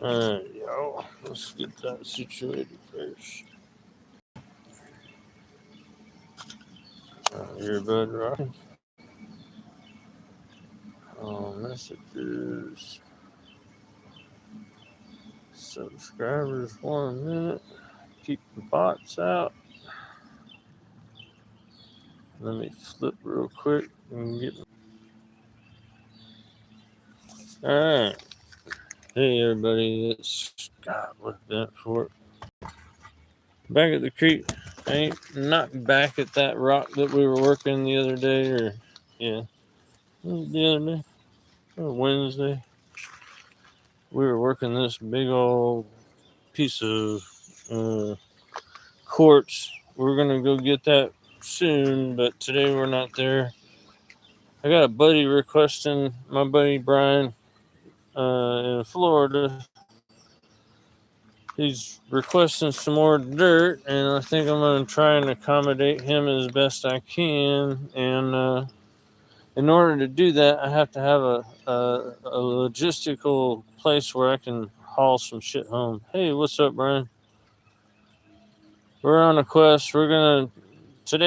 Alright, y'all. Let's get that situated first. Earbud rocking. Messages. Subscribers 1 minute. Keep the bots out. Let me flip real quick and get. Alright. Hey everybody, it's Scott with Vent Fort. Back at the creek. Not back at that rock that we were working the other day, or yeah. What was the other day? Wednesday. We were working this big old piece of quartz. We're gonna go get that soon, but today we're not there. I got a buddy requesting, my buddy Brian in Florida. He's requesting some more dirt, and I think I'm going to try and accommodate him as best I can. And in order to do that, I have to have a logistical place where I can haul some shit home. Hey, what's up, Brian? We're on a quest. Today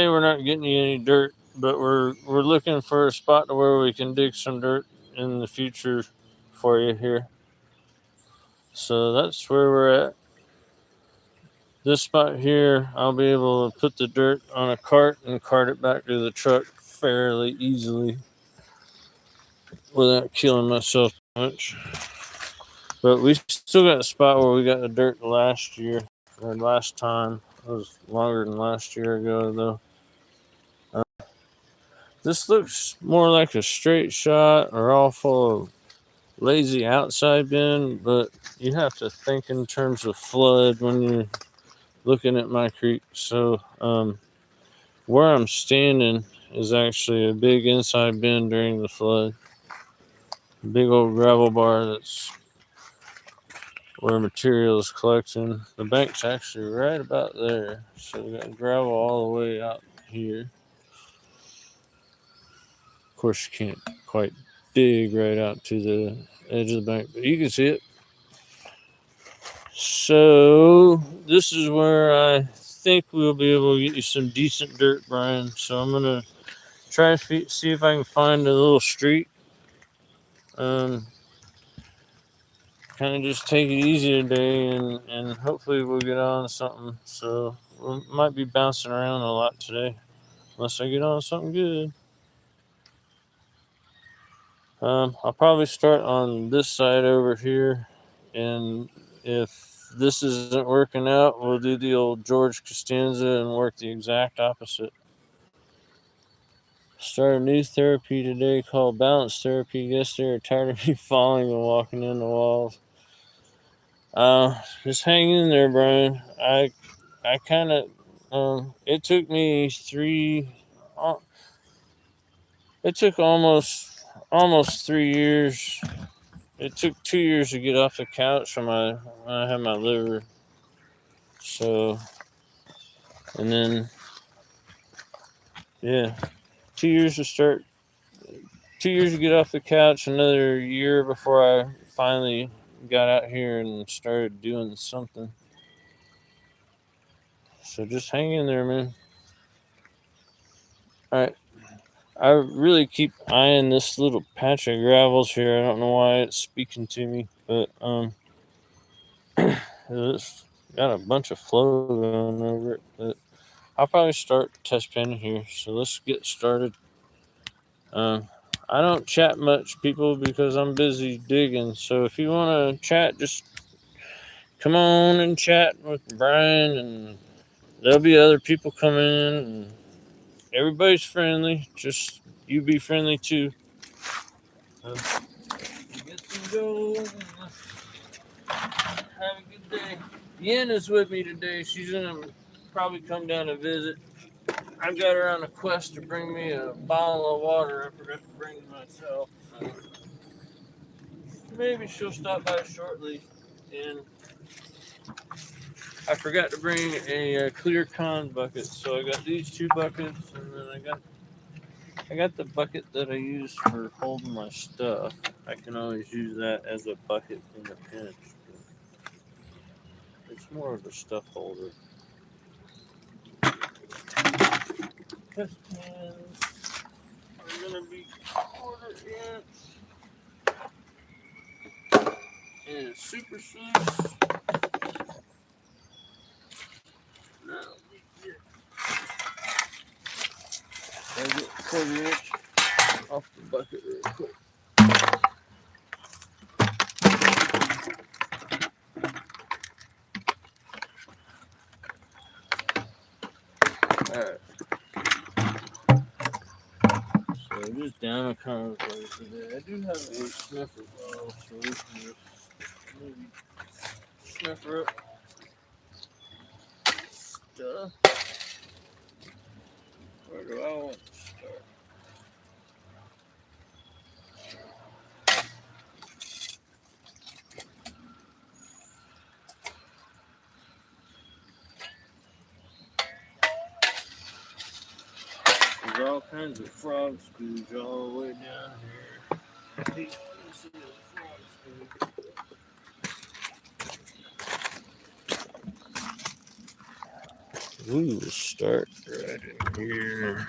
we're not getting you any dirt, but we're looking for a spot to where we can dig some dirt in the future for you here. So that's where we're at. This spot here, I'll be able to put the dirt on a cart and cart it back to the truck fairly easily without killing myself much. But we still got a spot where we got the dirt last year, or last time. It was longer than last year ago, though. This looks more like a straight shot or all full of lazy outside bend, but you have to think in terms of flood when you're looking at my creek. So where I'm standing is actually a big inside bend during the flood. Big old gravel bar that's where material is collecting. The bank's actually right about there. So we got gravel all the way out here. Of course, you can't quite dig right out to the edge of the bank, but you can see it. So this is where I think we'll be able to get you some decent dirt, Brian. So I'm going to try to see if I can find a little street. Kind of just take it easy today, and hopefully we'll get on something. So we might be bouncing around a lot today, unless I get on something good. I'll probably start on this side over here, and if this isn't working out, we'll do the old George Costanza and work the exact opposite. Start a new therapy today called balance therapy. Guess they're tired of me falling and walking into walls. Just hang in there, Brian. I kind of it took me it took almost 3 years. It took 2 years to get off the couch when I had my liver. So, and then yeah, 2 years to start. 2 years to get off the couch. Another year before I finally got out here and started doing something. So just hang in there, man. All right. I really keep eyeing this little patch of gravels here. I don't know why it's speaking to me, but it's got a bunch of flow going over it. But I'll probably start test pinning here. So let's get started. I don't chat much, people, because I'm busy digging. So if you want to chat, just come on and chat with Brian, and there'll be other people coming in. And everybody's friendly. Just you be friendly too. Get some gold. Have a good day. Yen is with me today. She's gonna probably come down and visit. I've got her on a quest to bring me a bottle of water. I forgot to bring it myself. So maybe she'll stop by shortly. And I forgot to bring a clear con bucket, so I got these two buckets, and then I got the bucket that I use for holding my stuff. I can always use that as a bucket in a pinch. It's more of a stuff holder. Test pans are gonna be 1/4 inch and super sluice. Now I get 1/4 inch off the bucket real quick. Alright. So just down a conversation today. I do have a sniffer bottle, so we can just maybe sniffer up stuff. Where do I want to start? There's all kinds of frog spooge all the way down here. I hate to see a frog spooge. We will start right in here.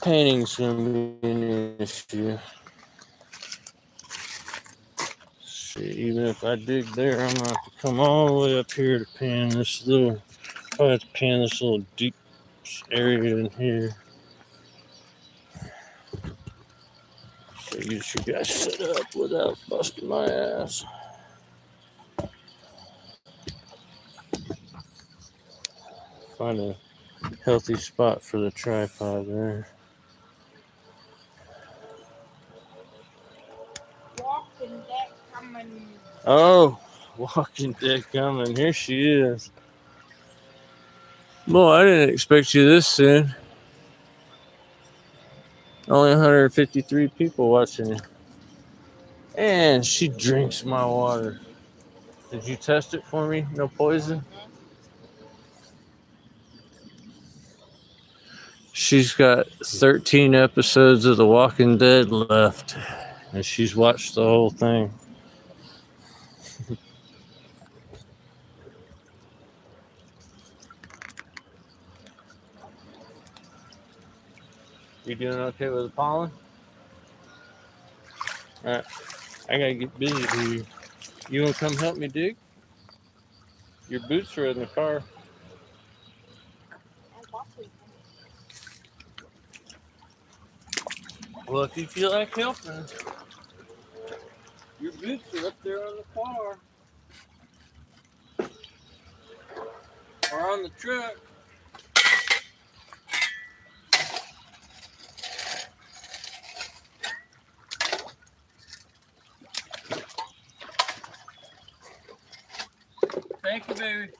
Painting's gonna be an issue. See, even if I dig there, I'm gonna have to come all the way up here to pan this little. Probably have to pan this little deep area in here. So get you guys set up without busting my ass. Find a healthy spot for the tripod there. Walking deck coming. Oh, walking deck coming. Here she is. Boy, I didn't expect you this soon. Only 153 people watching you. And she drinks my water. Did you test it for me? No poison? She's got 13 episodes of The Walking Dead left. And she's watched the whole thing. You doing okay with the pollen? Alright. I gotta get busy here. You wanna come help me dig? Your boots are in the car. Well, if you feel like helping, your boots are up there on the car. Or on the truck. Thank you, baby.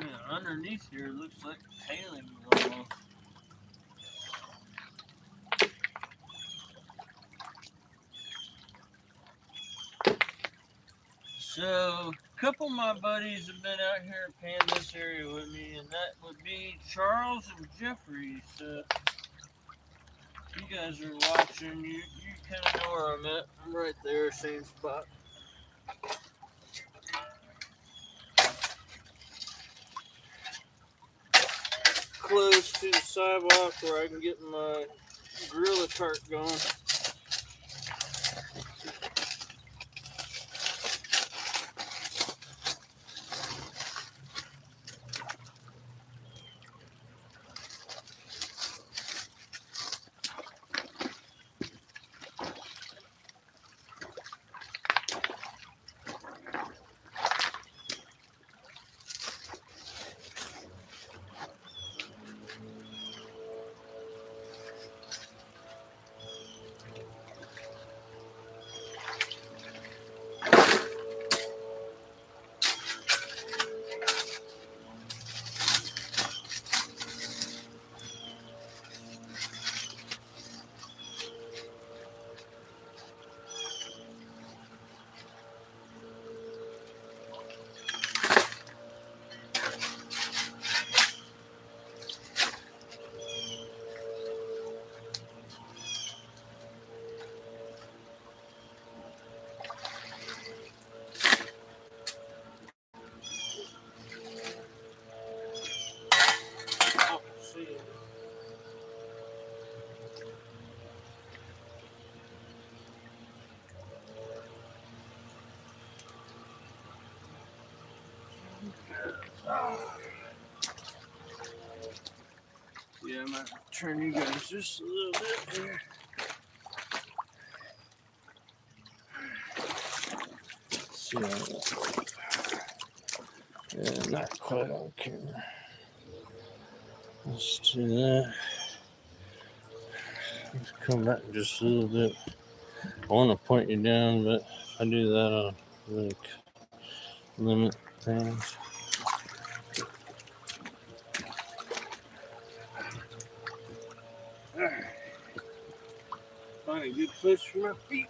Yeah, underneath here it looks like tailings almost. So, a couple of my buddies have been out here panning this area with me, and that would be Charles and Jeffrey. So, you guys are watching, you kind of know where I'm at. I'm right there, same spot. Close to the sidewalk where I can get my gorilla cart going. I'm going to turn you guys just a little bit here. See how yeah, not quite on camera. Let's do that. Let's come back just a little bit. I want to point you down, but if I do that, I'll really limit things. Alright. Find a good place for my feet.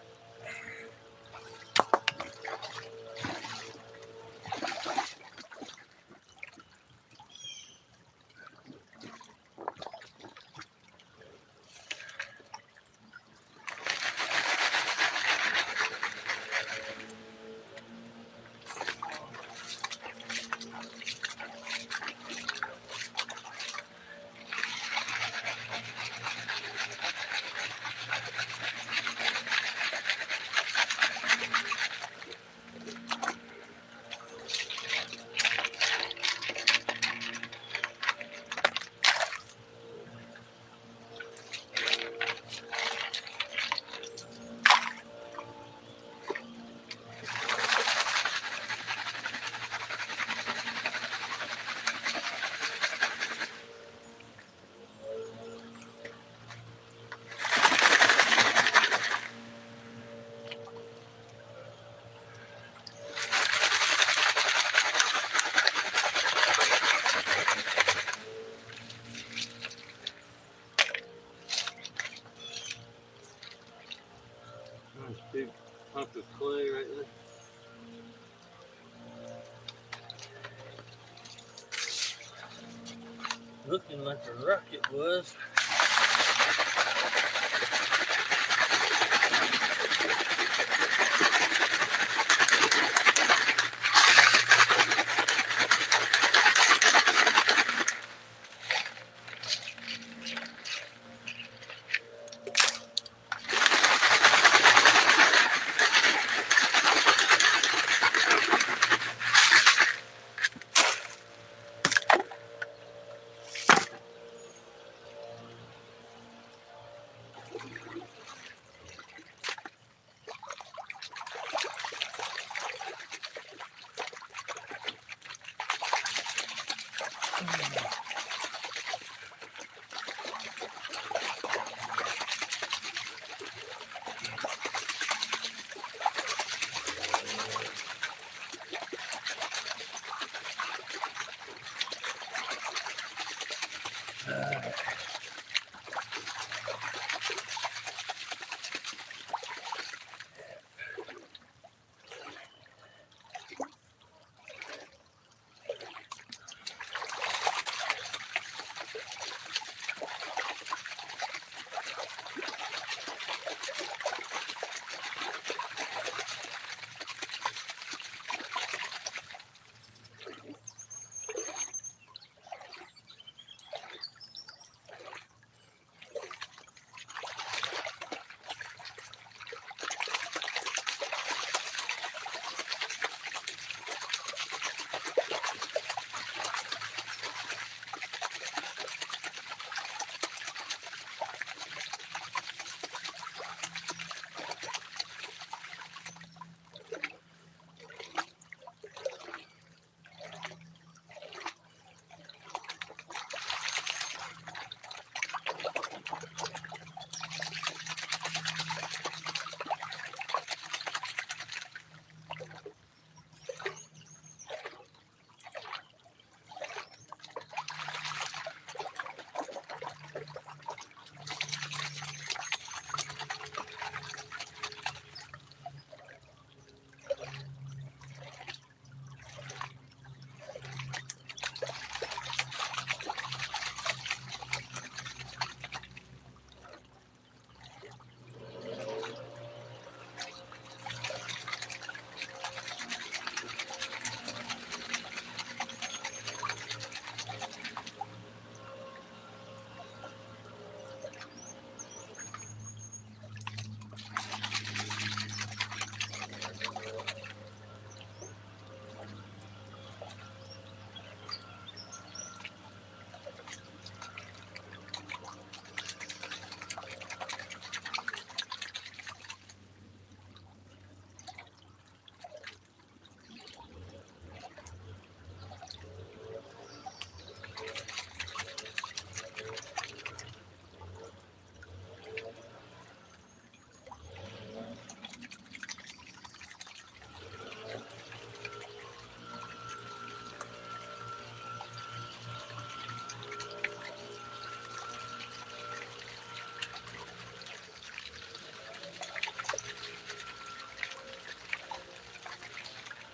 Nice big hunk of clay right there. Looking like a rocket was.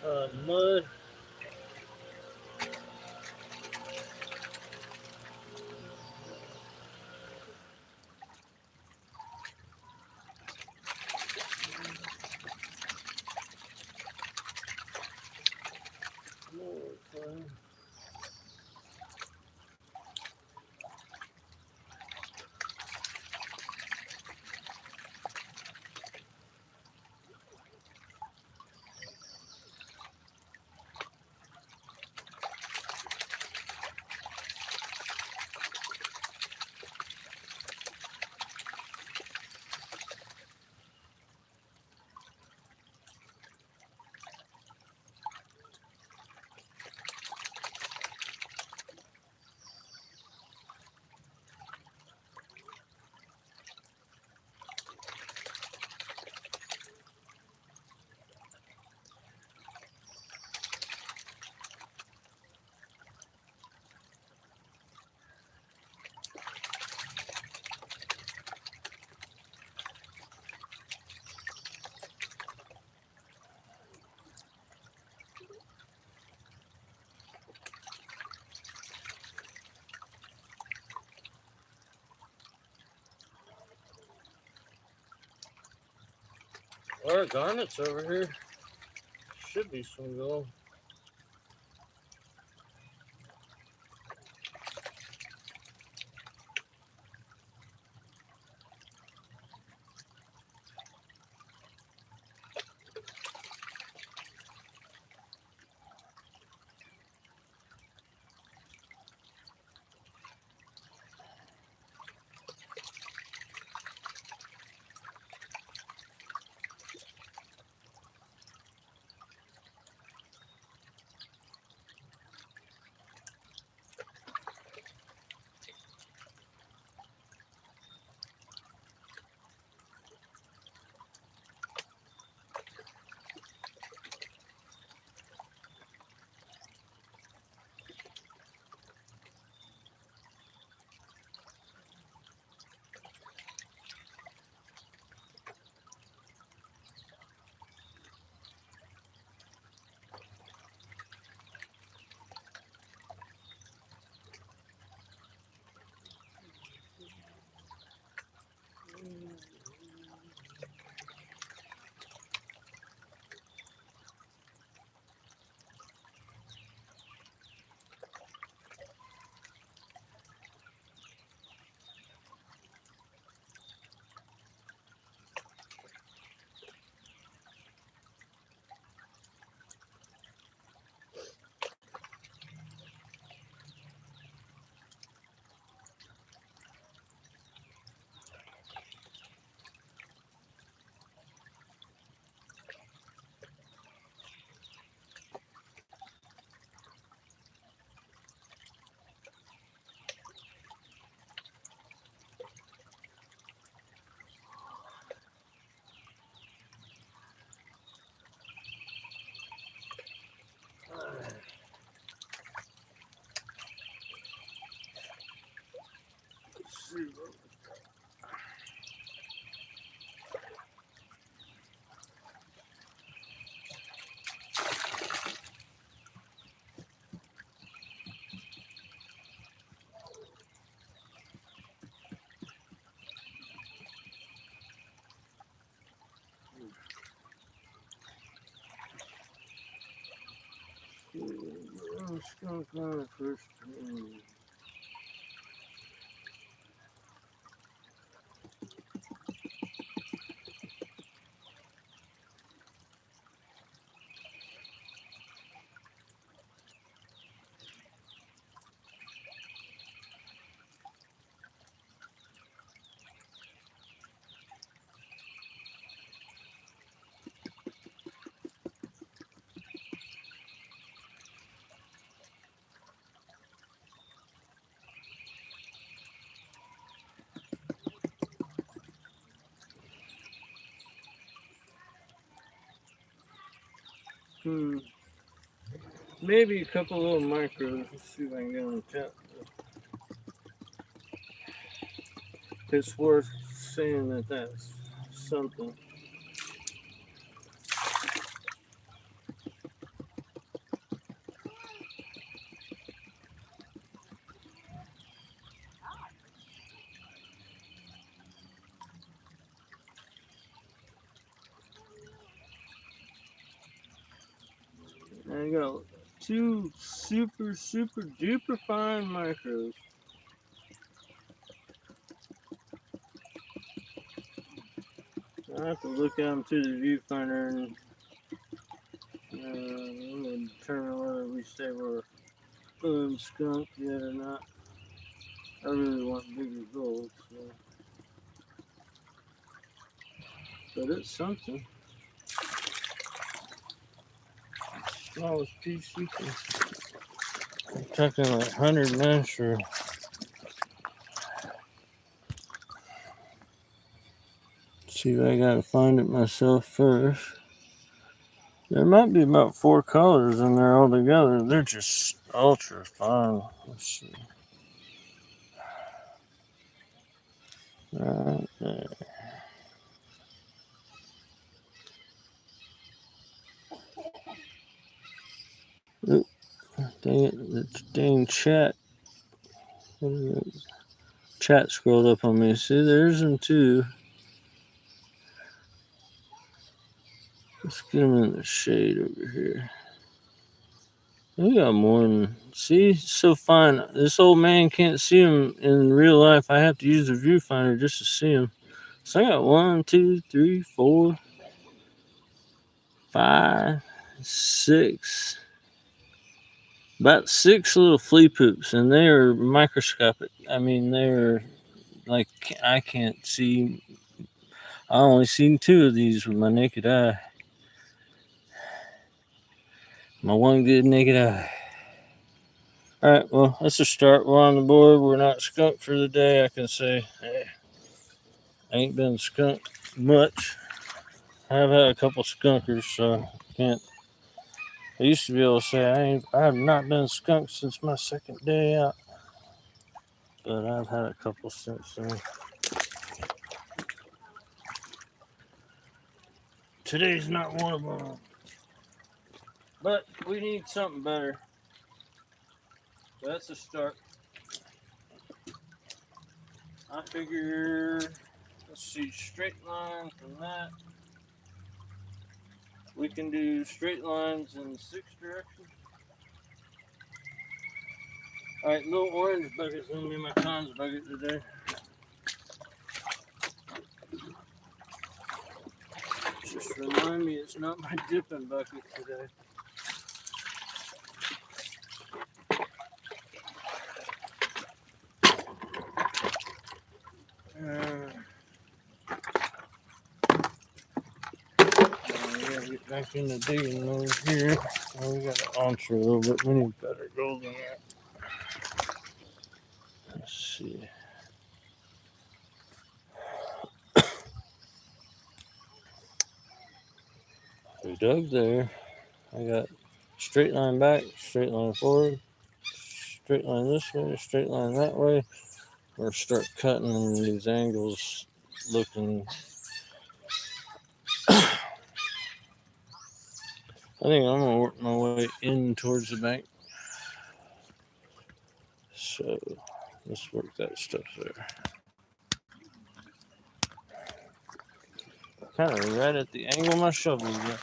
Mud. There are garnets over here. Should be some gold. Let's see. Skunk on the first time. Maybe a couple little micros. Let's see if I can get on the tap. It's worth saying that that's something. got two super duper fine micros. I have to look at them through the viewfinder and I'm going to determine whether we say we're skunked yet or not. I really want bigger goals, so. But it's something. Smallest piece you can. I'm talking like 100 mesh or. See if I gotta find it myself first. There might be about 4 colors in there altogether. They're just ultra fine. Let's see. Right there. Oop, dang it, it's dang chat. What is it? Chat scrolled up on me. See, there's them too. Let's get them in the shade over here. We got more than. See, it's so fine. This old man can't see them in real life. I have to use the viewfinder just to see them. So I got 1, 2, 3, 4, 5, 6. About 6 little flea poops, and they are microscopic. I mean, they're like I can't see. I only seen 2 of these with my naked eye. My one good naked eye. All right, well, let's just start. We're on the board. We're not skunked for the day. I can say, hey, I ain't been skunked much. I've had a couple skunkers, so can't. I used to be able to say I have not been skunked since my second day out, but I've had a couple since then. Today's not one of them, but we need something better. That's a start. I figure, let's see, straight line from that. We can do straight lines in 6 directions. Alright, little orange bucket's gonna be my cons bucket today. Just remind me it's not my dipping bucket today. We gotta get back into digging those here. Oh, we gotta alter a little bit. We need better gold than that. Let's see. We dug there. I got straight line back, straight line forward, straight line this way, straight line that way. Or start cutting these angles looking. I think I'm gonna work my way in towards the bank. So let's work that stuff there. Kind of right at the angle my shovel is at.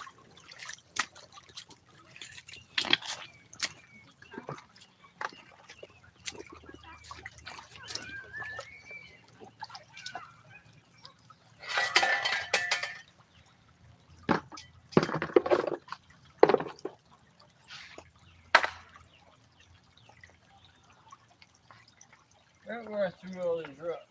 Right where I threw all these rocks.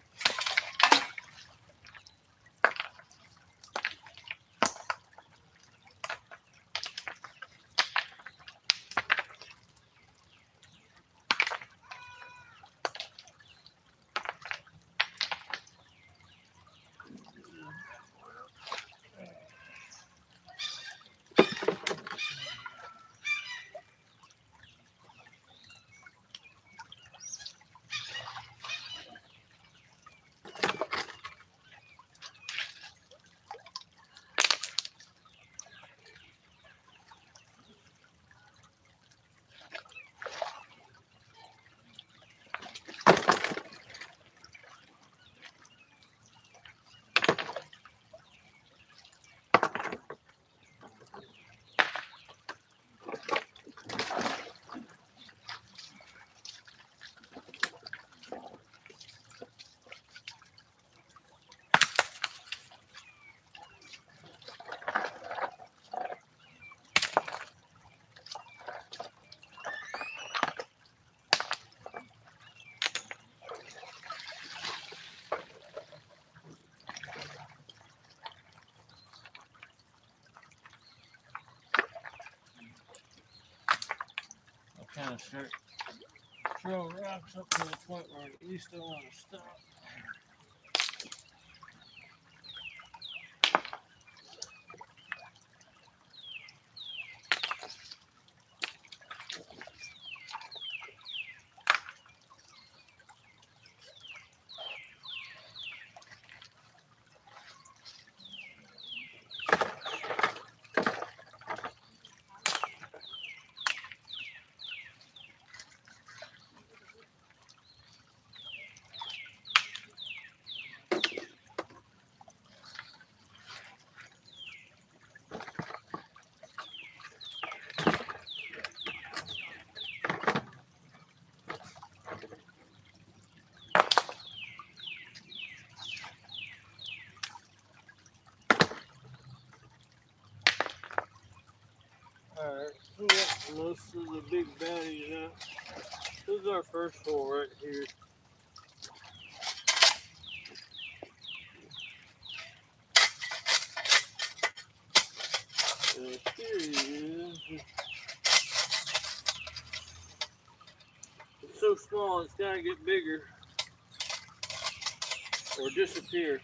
kind of start throwing rocks up to the point where at least I want to stop. Alright, we got most of the big baddies out. This is our first hole right here. Here he is. It's so small, it's gotta get bigger or disappear.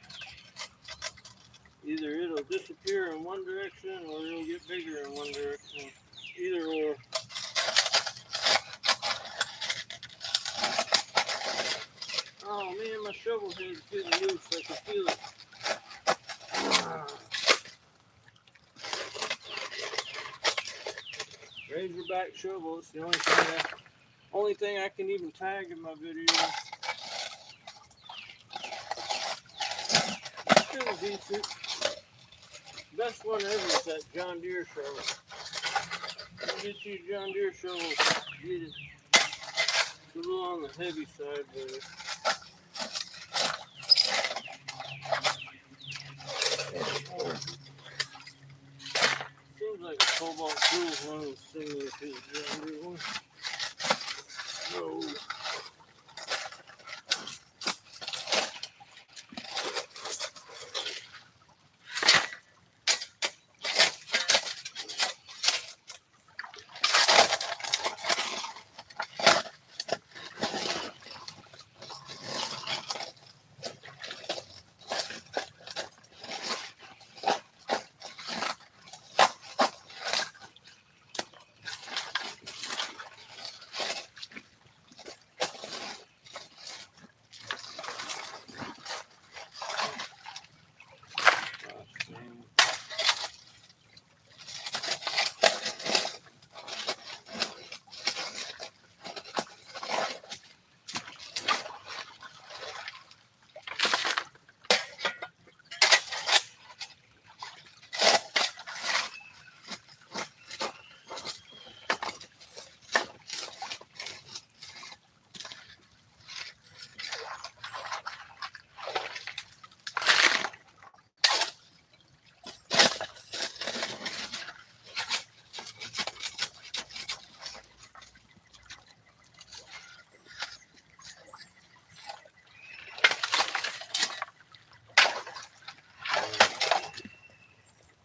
Either it'll disappear in one direction or it'll get bigger in one direction. Either or. Oh man, my shovel head's getting loose. I can feel it. Razorback shovel. It's the only thing I can even tag in my video. It's still decent. Best one ever is that John Deere shovel. You get you John Deere shovels, get it a little on the heavy side, but seems like a Cobalt Tools one was similar to the John Deere one. No.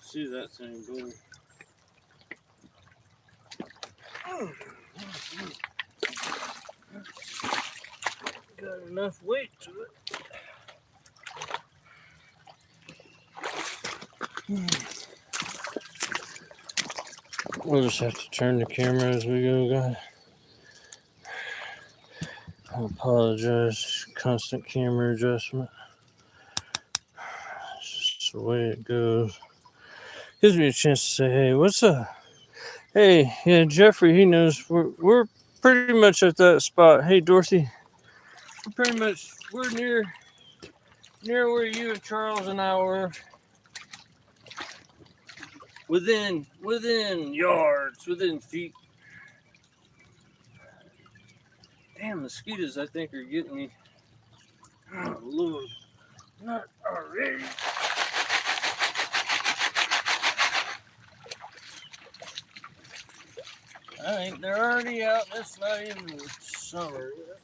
See that thing go. Got enough weight to it. We'll just have to turn the camera as we go, guys. I apologize. Constant camera adjustment. It's just the way it goes. Gives me a chance to say, hey, what's up? Hey, yeah, Jeffrey, he knows we're pretty much at that spot. Hey, Dorothy, we're near where you and Charles and I were. Within yards, within feet. Damn, mosquitoes, I think, are getting me. Oh, Lord. Not already. I think they're already out. It's not even summer yet.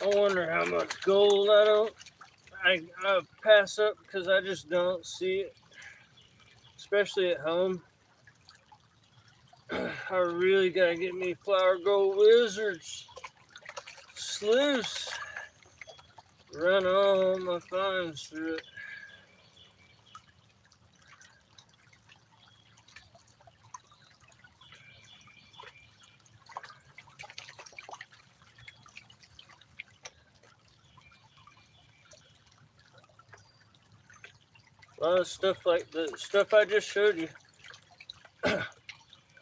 I wonder how much gold I pass up because I just don't see it, especially at home. I really gotta get me flower gold wizards, sleuths, run all my finds through it. A lot of stuff like the stuff I just showed you.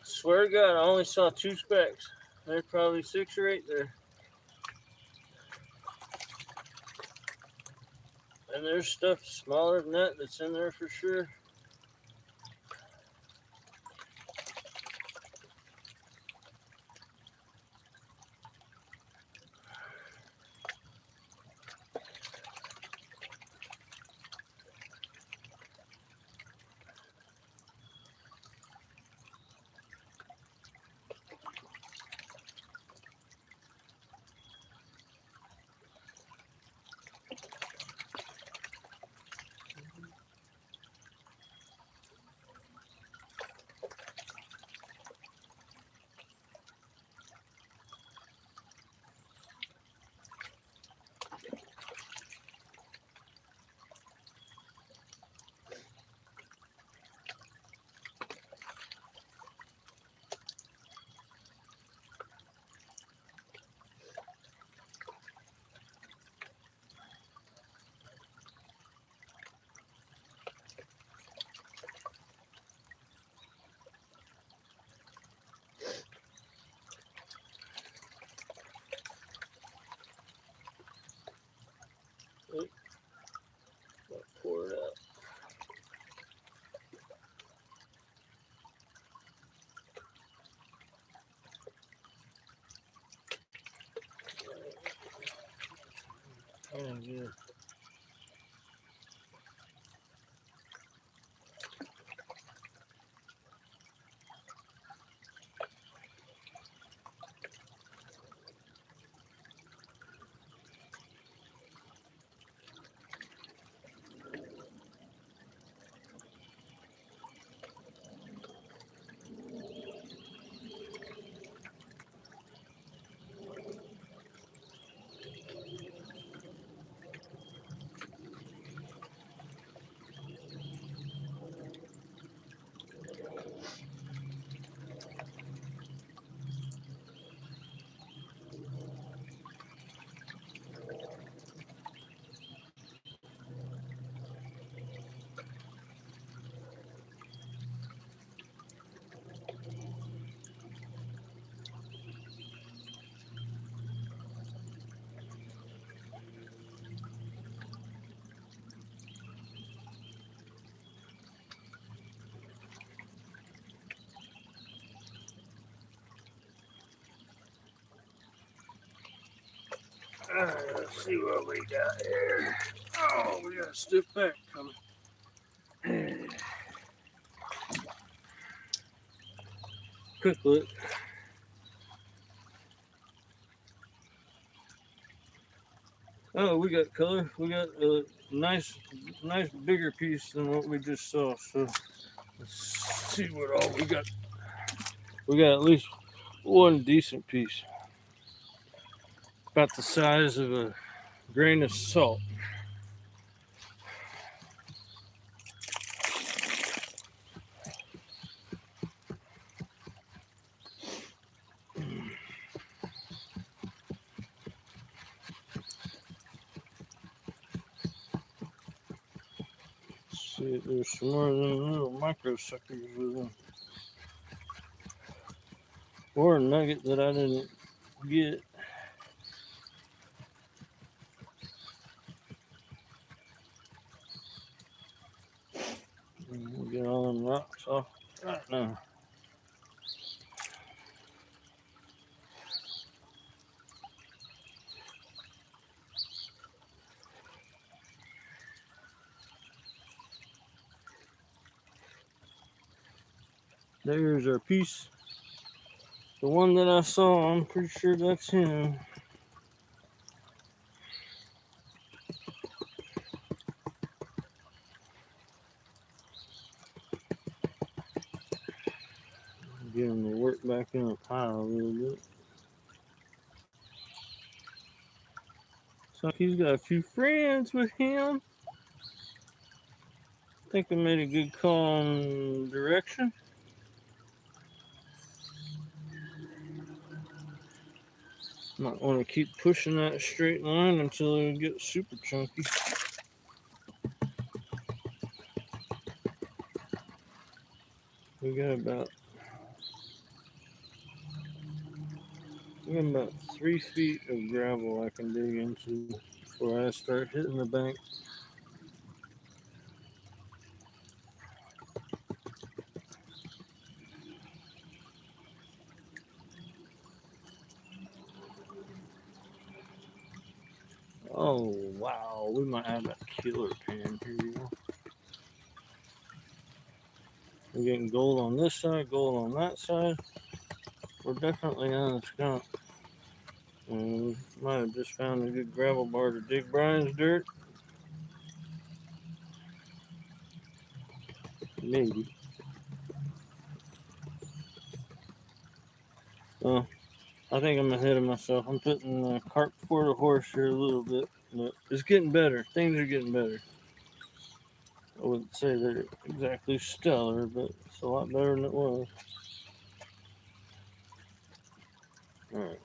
Swear to God, I only saw 2 specks. There's probably 6 or 8 there. And there's stuff smaller than that that's in there for sure. Oop, pour it out. Oh, yeah. Alright, let's see what we got here. Oh, we got a stiff back coming. Quick look. Oh, we got color. We got a nice bigger piece than what we just saw. So let's see what all we got. We got at least one decent piece, about the size of a grain of salt. See, there's some more of them little micro suckers with them. Or a nugget that I didn't get. We'll get all them rocks off right now. There's our piece. The one that I saw, I'm pretty sure that's him. Get him to work back in the pile a little bit. So he's got a few friends with him. I think I made a good call on direction. Might want to keep pushing that straight line until it gets super chunky. We got about 3 feet of gravel I can dig into before I start hitting the bank. Oh wow, we might have a killer pan here, y'all. We're getting gold on this side, gold on that side. We're definitely on the skunk. And we might have just found a good gravel bar to dig Brian's dirt. Maybe. Well, I think I'm ahead of myself. I'm putting the cart before the horse here a little bit, but it's getting better. Things are getting better. I wouldn't say they're exactly stellar, but it's a lot better than it was. Alright.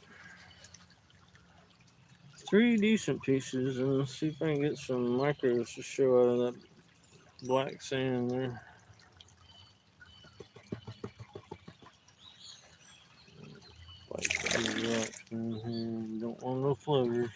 3 decent pieces, and let's see if I can get some micros to show out of that black sand there. Like rocks in here. Don't want no floaters.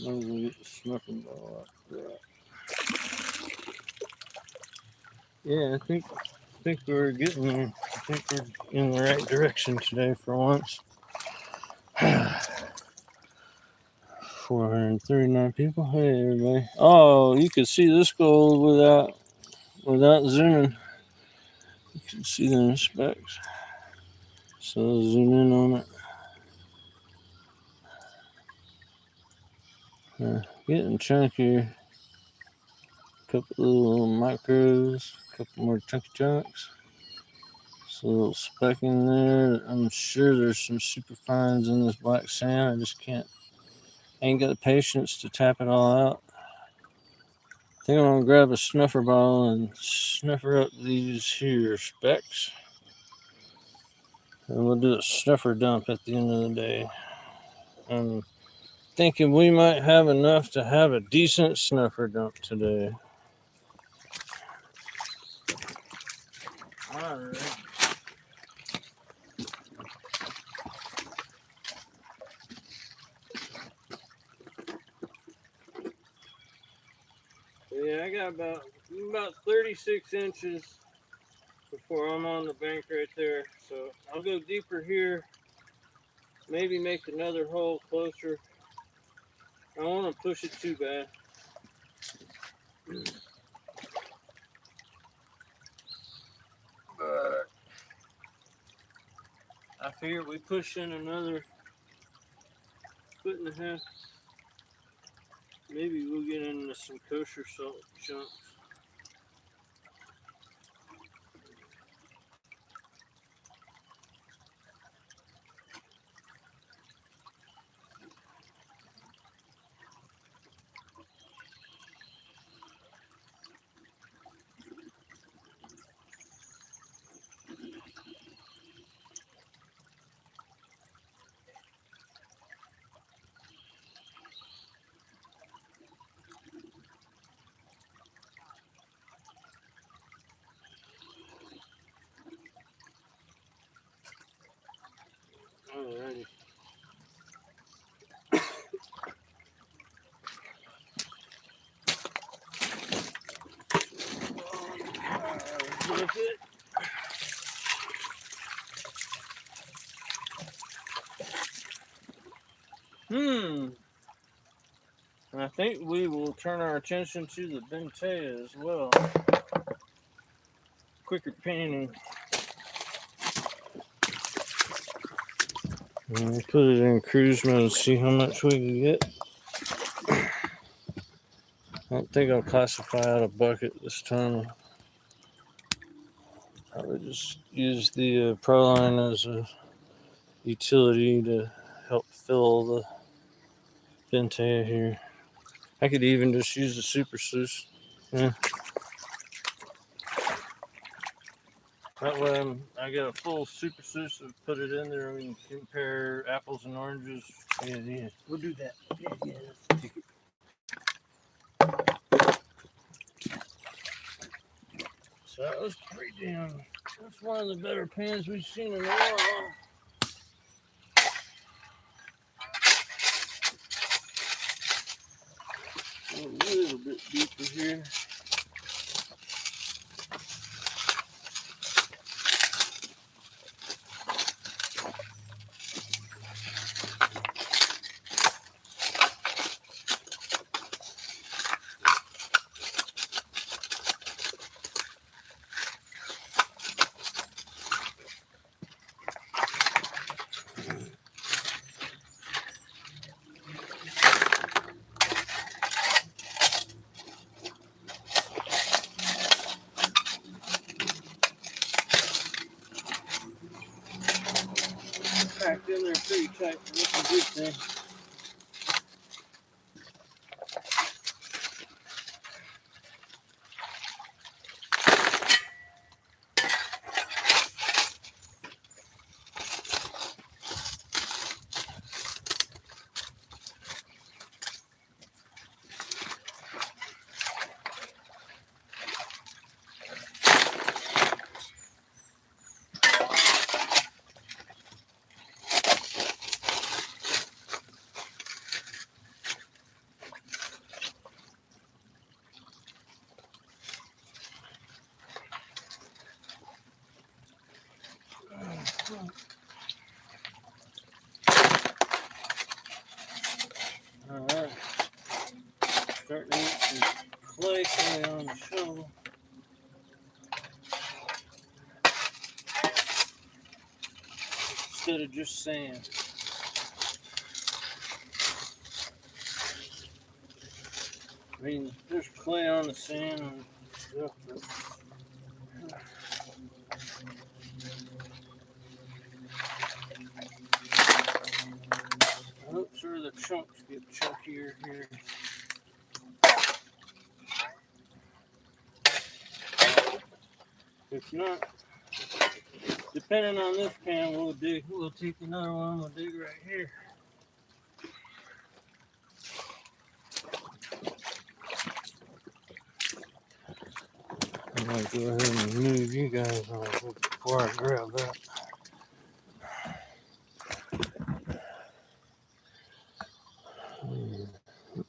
I'm gonna get the snuffing ball out of that. Yeah, I think we're getting there. I think we're in the right direction today for once. 439 people. Hey everybody. Oh, you can see this gold without zooming. You can see the specs. So I'll zoom in on it. Getting chunkier. Couple little micros, couple more chunky chunks. So a little speck in there. I'm sure there's some super fines in this black sand. I just ain't got the patience to tap it all out. I think I'm gonna grab a snuffer bottle and snuffer up these here specks. And we'll do a snuffer dump at the end of the day. I'm thinking we might have enough to have a decent snuffer dump today. Alright. Yeah, I got about 36 inches before I'm on the bank right there. So I'll go deeper here. Maybe make another hole closer. I don't want to push it too bad. But I figure we push in another 1.5 feet. Maybe we'll get into some kosher salt chunks. Alrighty. And I think we will turn our attention to the Bentea as well. Quicker panning. And we'll put it in cruise mode and see how much we can get. I don't think I'll classify out a bucket this time. Probably just use the Proline as a utility to help fill the Bentea here. I could even just use the Super Sluice. Yeah. That way I get a full Super Sluice and put it in there and we can compare apples and oranges. Yeah. We'll do that. Yeah. So that was pretty damn. That's one of the better pans we've seen in a while. A little bit deeper here. Packed in there pretty tight. That's a good thing. Alright. Starting to get some clay on the shovel. Instead of just sand. I mean, there's clay on the sand and stuff, but I hope sort of the chunks get chunkier here. If not, depending on this pan, we'll take another one, we'll dig right here. I might go ahead and move you guys on before I grab that.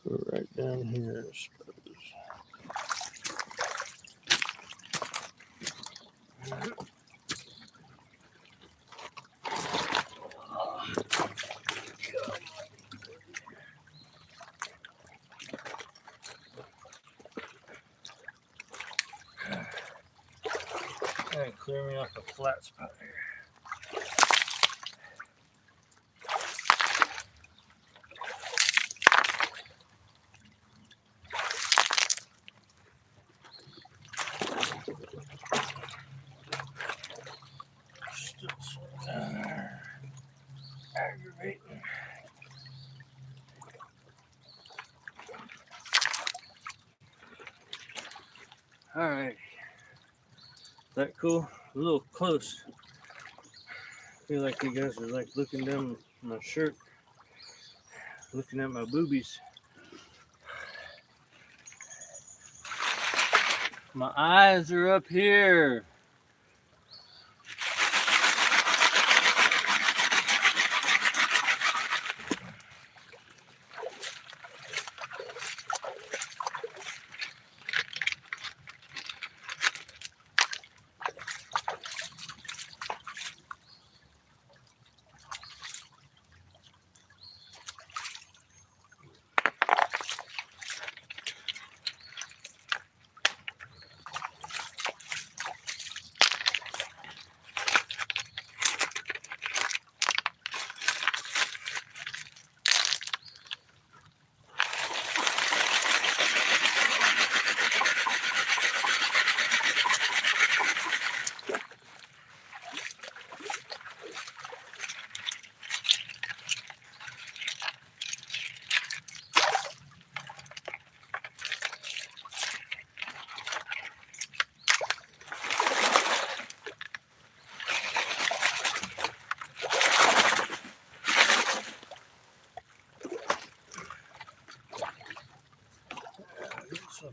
Go right down here, I suppose. And clear me off a flat spot here. Still down there. Aggravating. Alright. Is that cool? A little close. I feel like you guys are like looking down my shirt, looking at my boobies. My eyes are up here.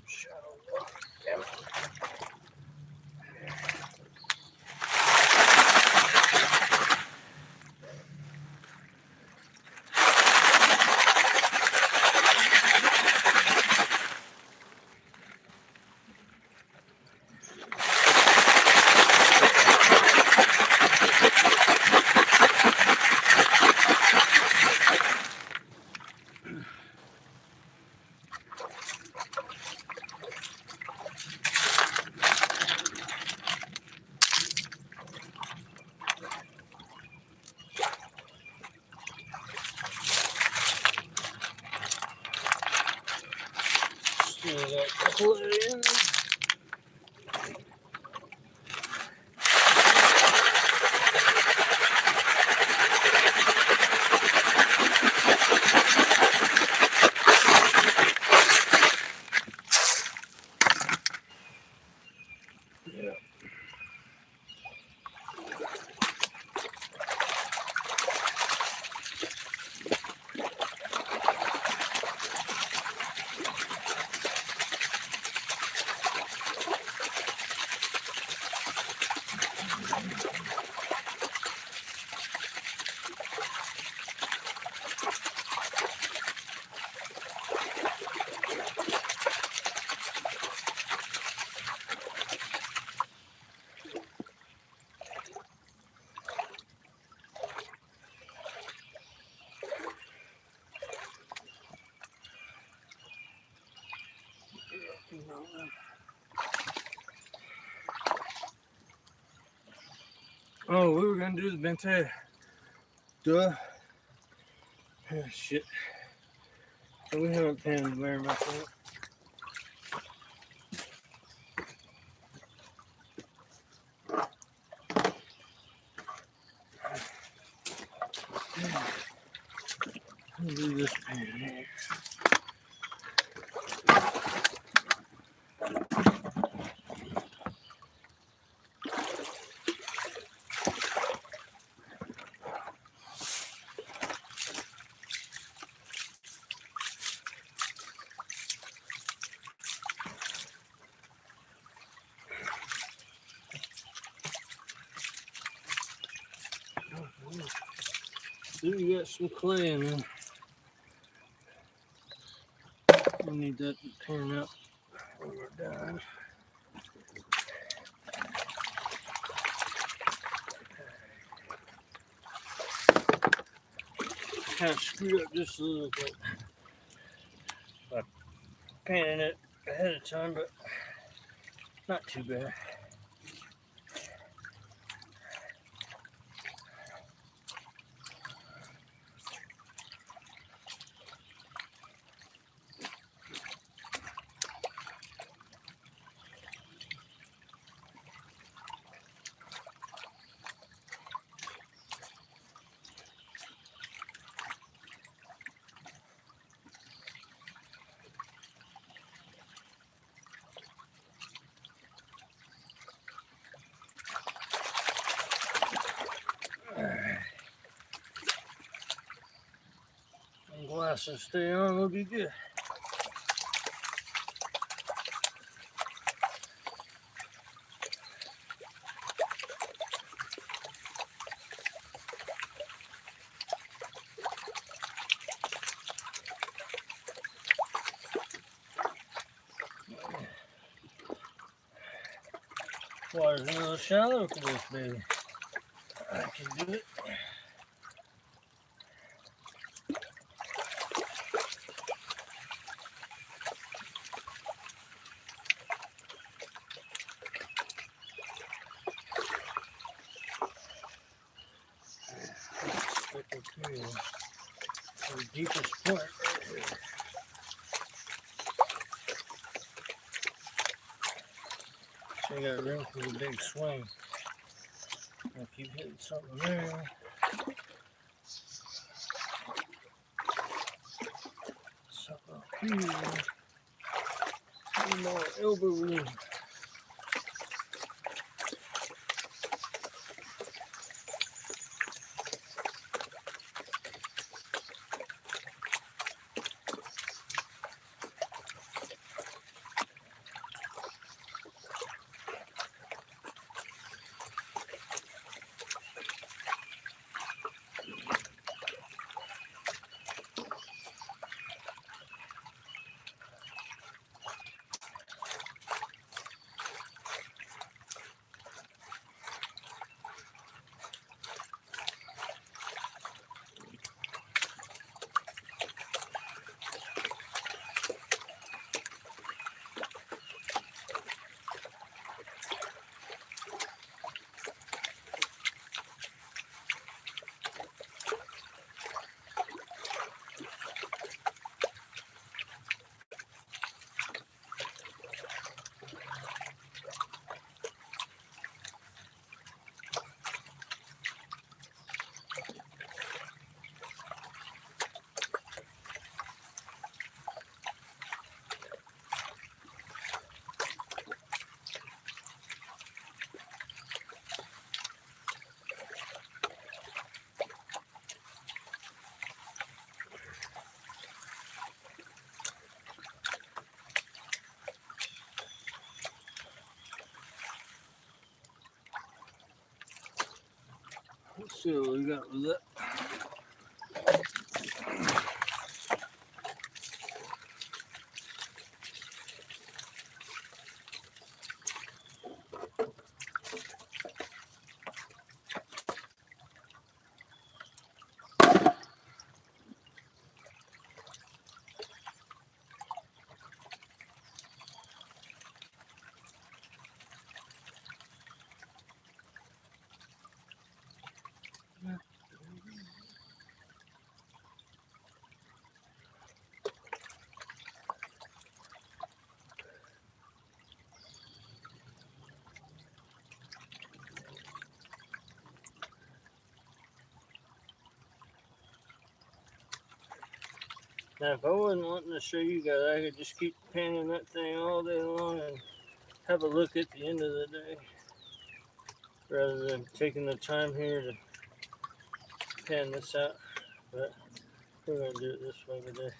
Shadow block. Damn it. Still got clay in it. Oh, we were gonna do the Bente. Duh. Oh, shit. So we haven't painted very much on it. I'll do this paint here. Then you got some clay in there. We need that to turn up when we're done. Kind of screwed up just a little bit by painting it ahead of time, but not too bad. And glasses stay on, we'll be good. Water's a little shallow for this baby. I can do it. The deepest point right here. So you got room for the big swing. I'll keep hitting something there. Something up here. A little more elbow room. see what we got with that. Now, if I wasn't wanting to show you guys, I could just keep panning that thing all day long and have a look at the end of the day, rather than taking the time here to pan this out. But we're going to do it this way today.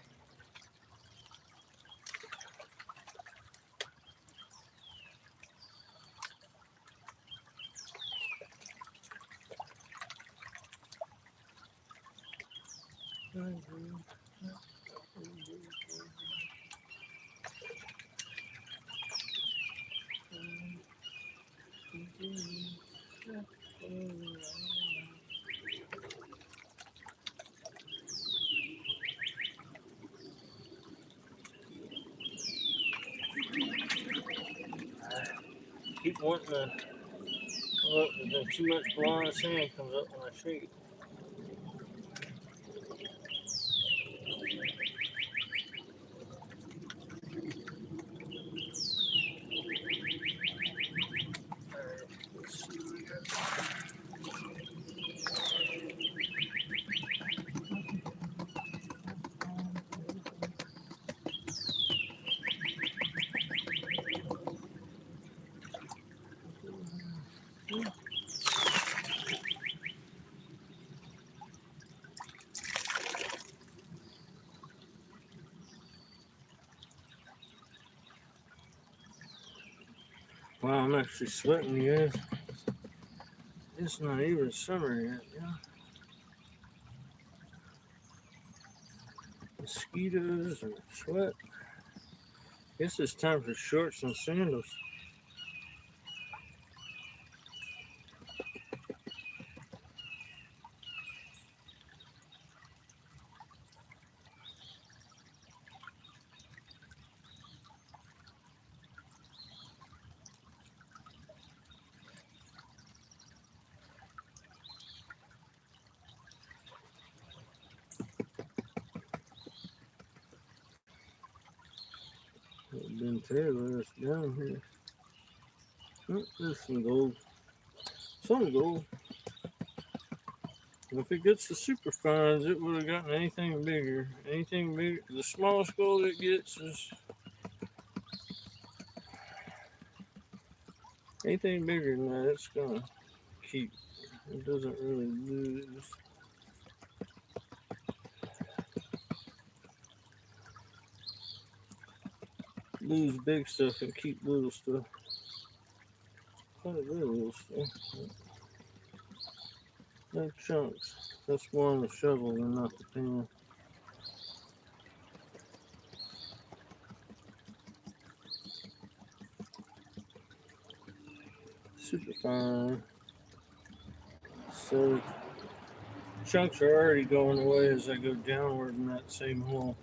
Keep wanting to, look, then too much blonde sand comes up when I shake it. Wow, I'm actually sweating, you guys. It's not even summer yet, yeah. Mosquitoes and sweat. Guess it's time for shorts and sandals. Ben Taylor is down here. Oh, there's some gold. Some gold. And if it gets the super fines, it would have gotten anything bigger. Anything bigger. The smallest gold it gets is anything bigger than that, it's gonna keep. It doesn't really lose. Lose big stuff and keep little stuff. Quite a bit of little stuff. No chunks. That's more on the shovel than not the pan. Super fine. So chunks are already going away as I go downward in that same hole.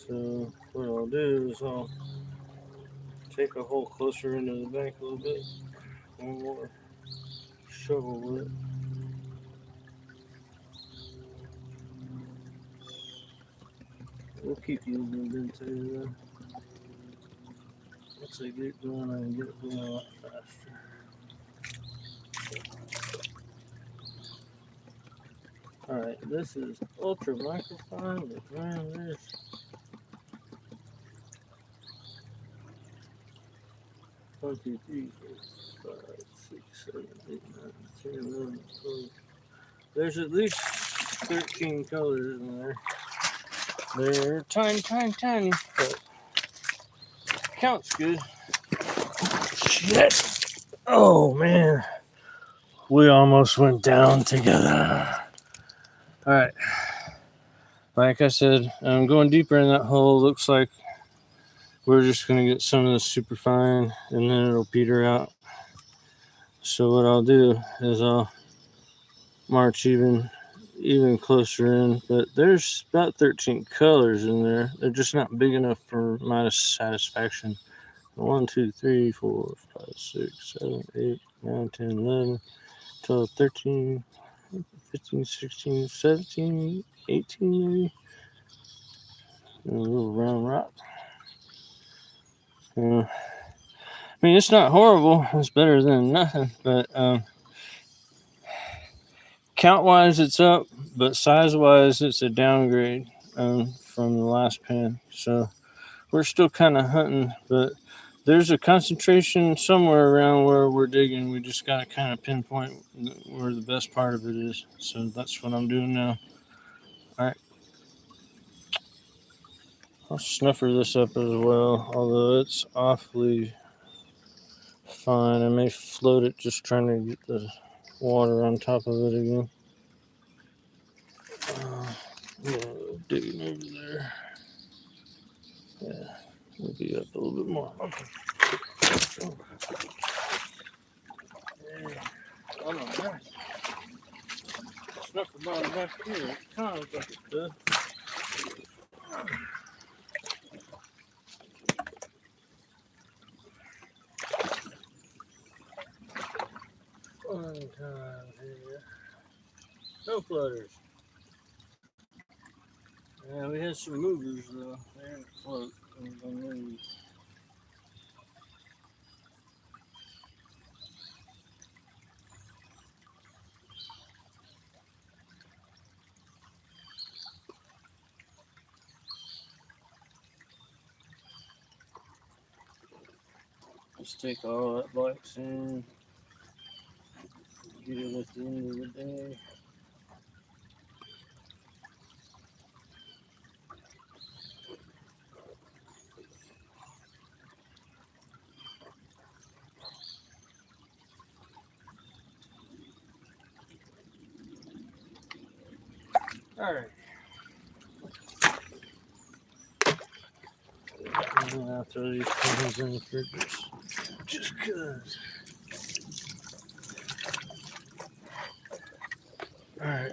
So what I'll do is I'll take a hole closer into the bank a little bit. One more shovel with it. We'll keep using it until once I get going, I can get it going a lot faster. Alright, this is ultra microfine, but man, there's 1, 2, 3, 4, 5, 6, 7, 8, 9, 10, 11, 12. There's at least 13 colors in there. They're tiny, tiny, tiny, but counts good. Shit! Oh man! We almost went down together. All right. Like I said, I'm going deeper in that hole. Looks like we're just going to get some of this super fine and then it'll peter out. So what I'll do is I'll march even closer in, but there's about 13 colors in there. They're just not big enough for my satisfaction. 1, 2, 3, 4, 5, 6, 7, 8, 9, 10, 11, 12, 13, 15, 16, 17, 18 maybe. And a little round rock. I mean, it's not horrible. It's better than nothing. But count-wise, it's up. But size-wise, it's a downgrade from the last pan. So we're still kind of hunting. But there's a concentration somewhere around where we're digging. We just got to kind of pinpoint where the best part of it is. So that's what I'm doing now. All right. I'll snuffer this up as well, although it's awfully fine. I may float it just trying to get the water on top of it again. Yeah, digging over there. Yeah, we'll be up a little bit more. Okay. Yeah. Oh, no, nice. Snuck the bottom back here. It kind of looks like it does. Fun time here. No flutters. Yeah, we had some movers though. They didn't float. They moved. Let's take all that black sand. Get it at the end of the day. All right. And then I'll throw these pins in for just cause. All right.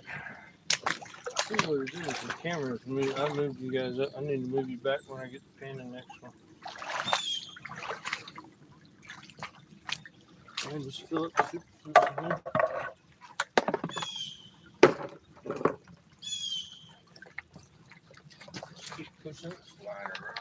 See what it is. The camera's moved. I moved you guys up. I need to move you back when I get the pin in the next one. I just fill up the super again. Just keep pushing it, slide around.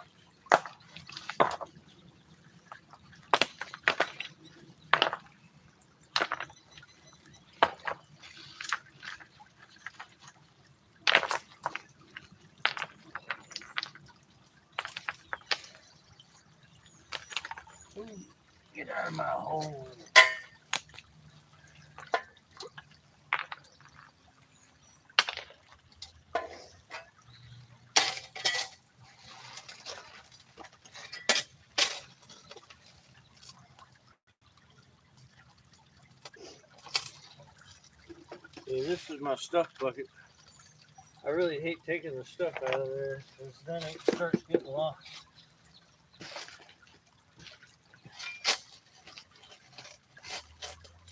Get out of my hole. Yeah, this is my stuff bucket. I really hate taking the stuff out of there because then it starts getting lost.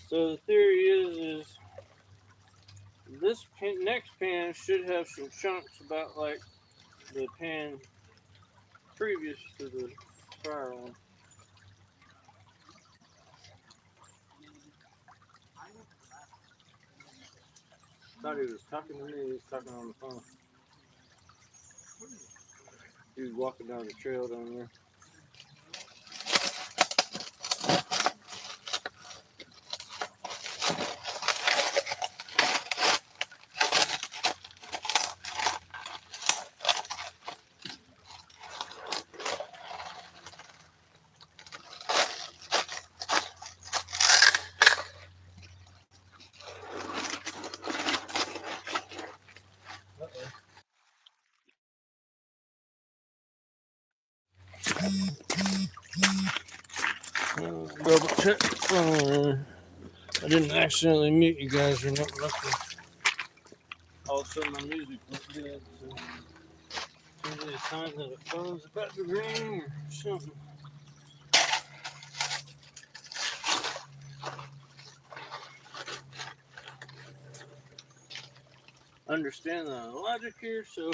So the theory is this next pan should have some chunks about like the pan previous to the prior one. Thought he was talking to me. He was talking on the phone. He was walking down the trail down there. Double check the phone. I didn't accidentally mute you guys or nothing. All of a sudden my music went dead, so it's usually a sign that a phone's about to ring or something. Understand the logic here, so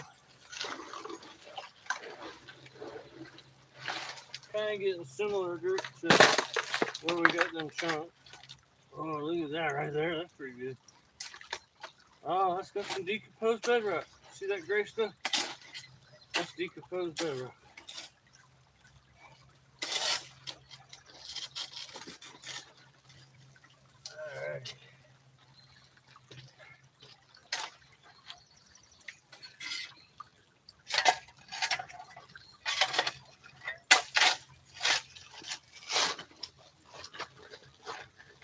kind of getting similar dirt to where we got them chunks. Oh, look at that right there. That's pretty good. Oh, that's got some decomposed bedrock. See that gray stuff? That's decomposed bedrock. Alright.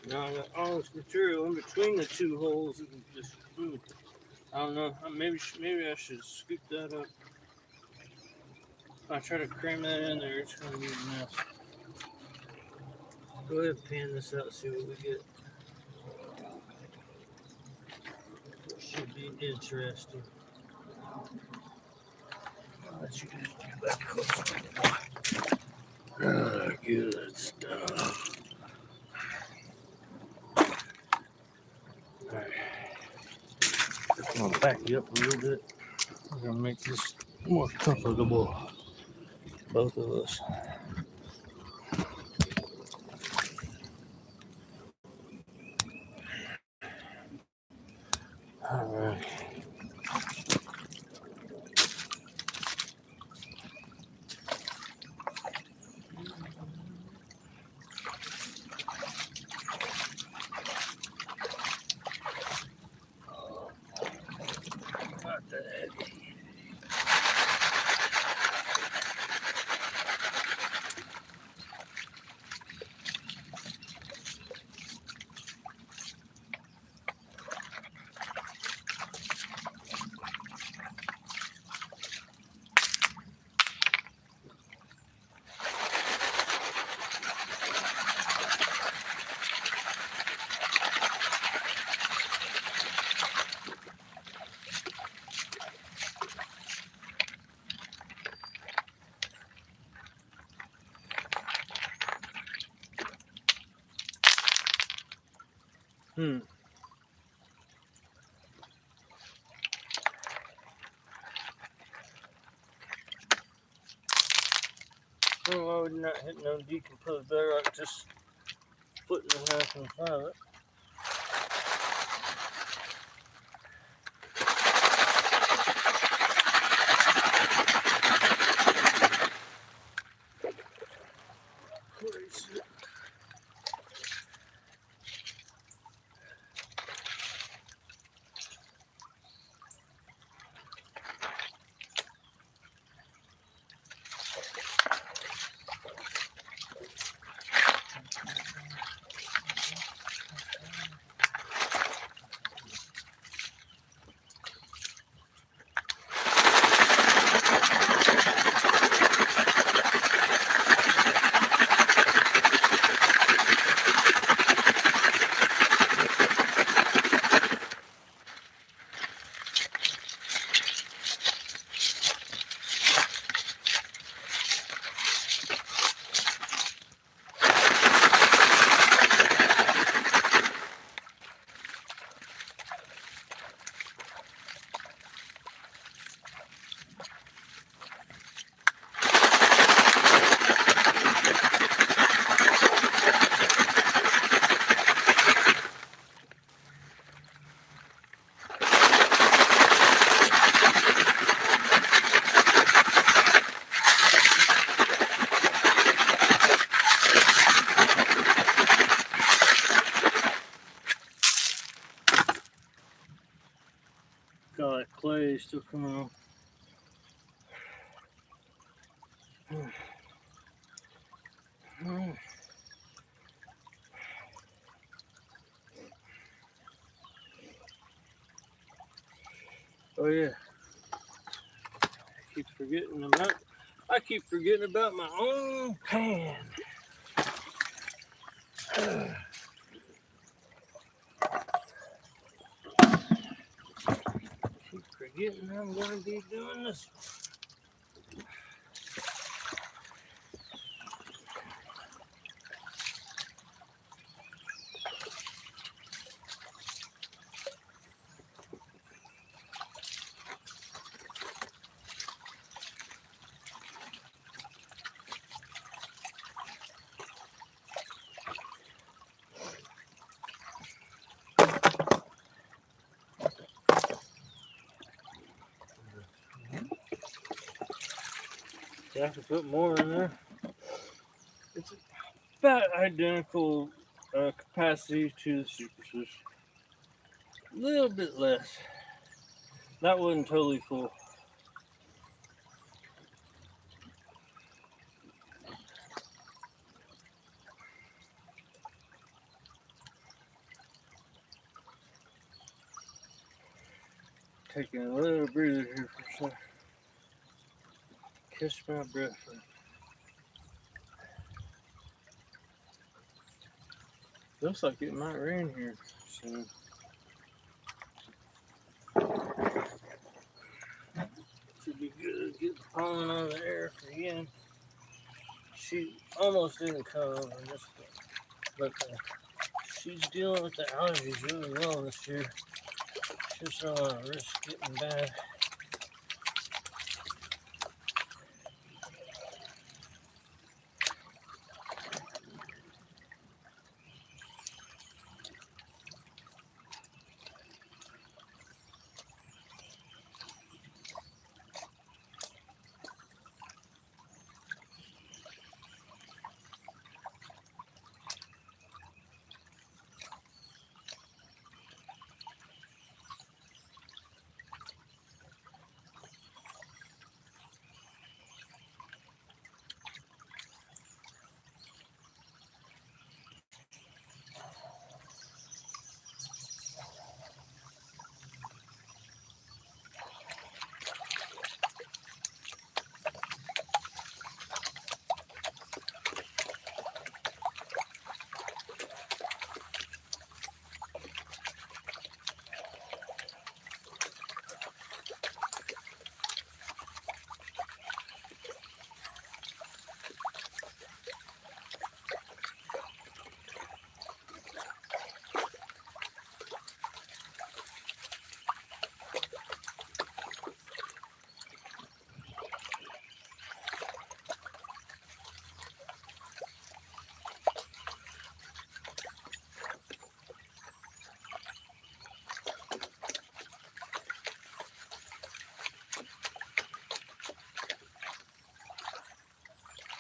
Now I got all this material in between the two holes and just, I don't know. Maybe I should scoop that up. If I try to cram that in there, it's going to be a mess. Go ahead and pan this out and see what we get. Should be interesting. I'll let you guys get back close. Oh, good stuff. Alright. I'm going to back you up a little bit. We're going to make this more comfortable. Both of us. Alright. Not that heavy. Oh, we're not hitting no decomposed bedrock, just splitting the half in front of it. Crazy. Got that clay still coming off. Oh yeah. I keep forgetting about my own pan. forgetting I'm going to be doing this. I have to put more in there. It's about identical capacity to the Super Swish. A little bit less. That wasn't totally full. Taking a little breather here for a second. Catch my breath. Looks like it might rain here soon. Should be good. Get the pollen out of the air again. She almost didn't come, but she's dealing with the allergies really well this year. She just don't want to risk getting bad.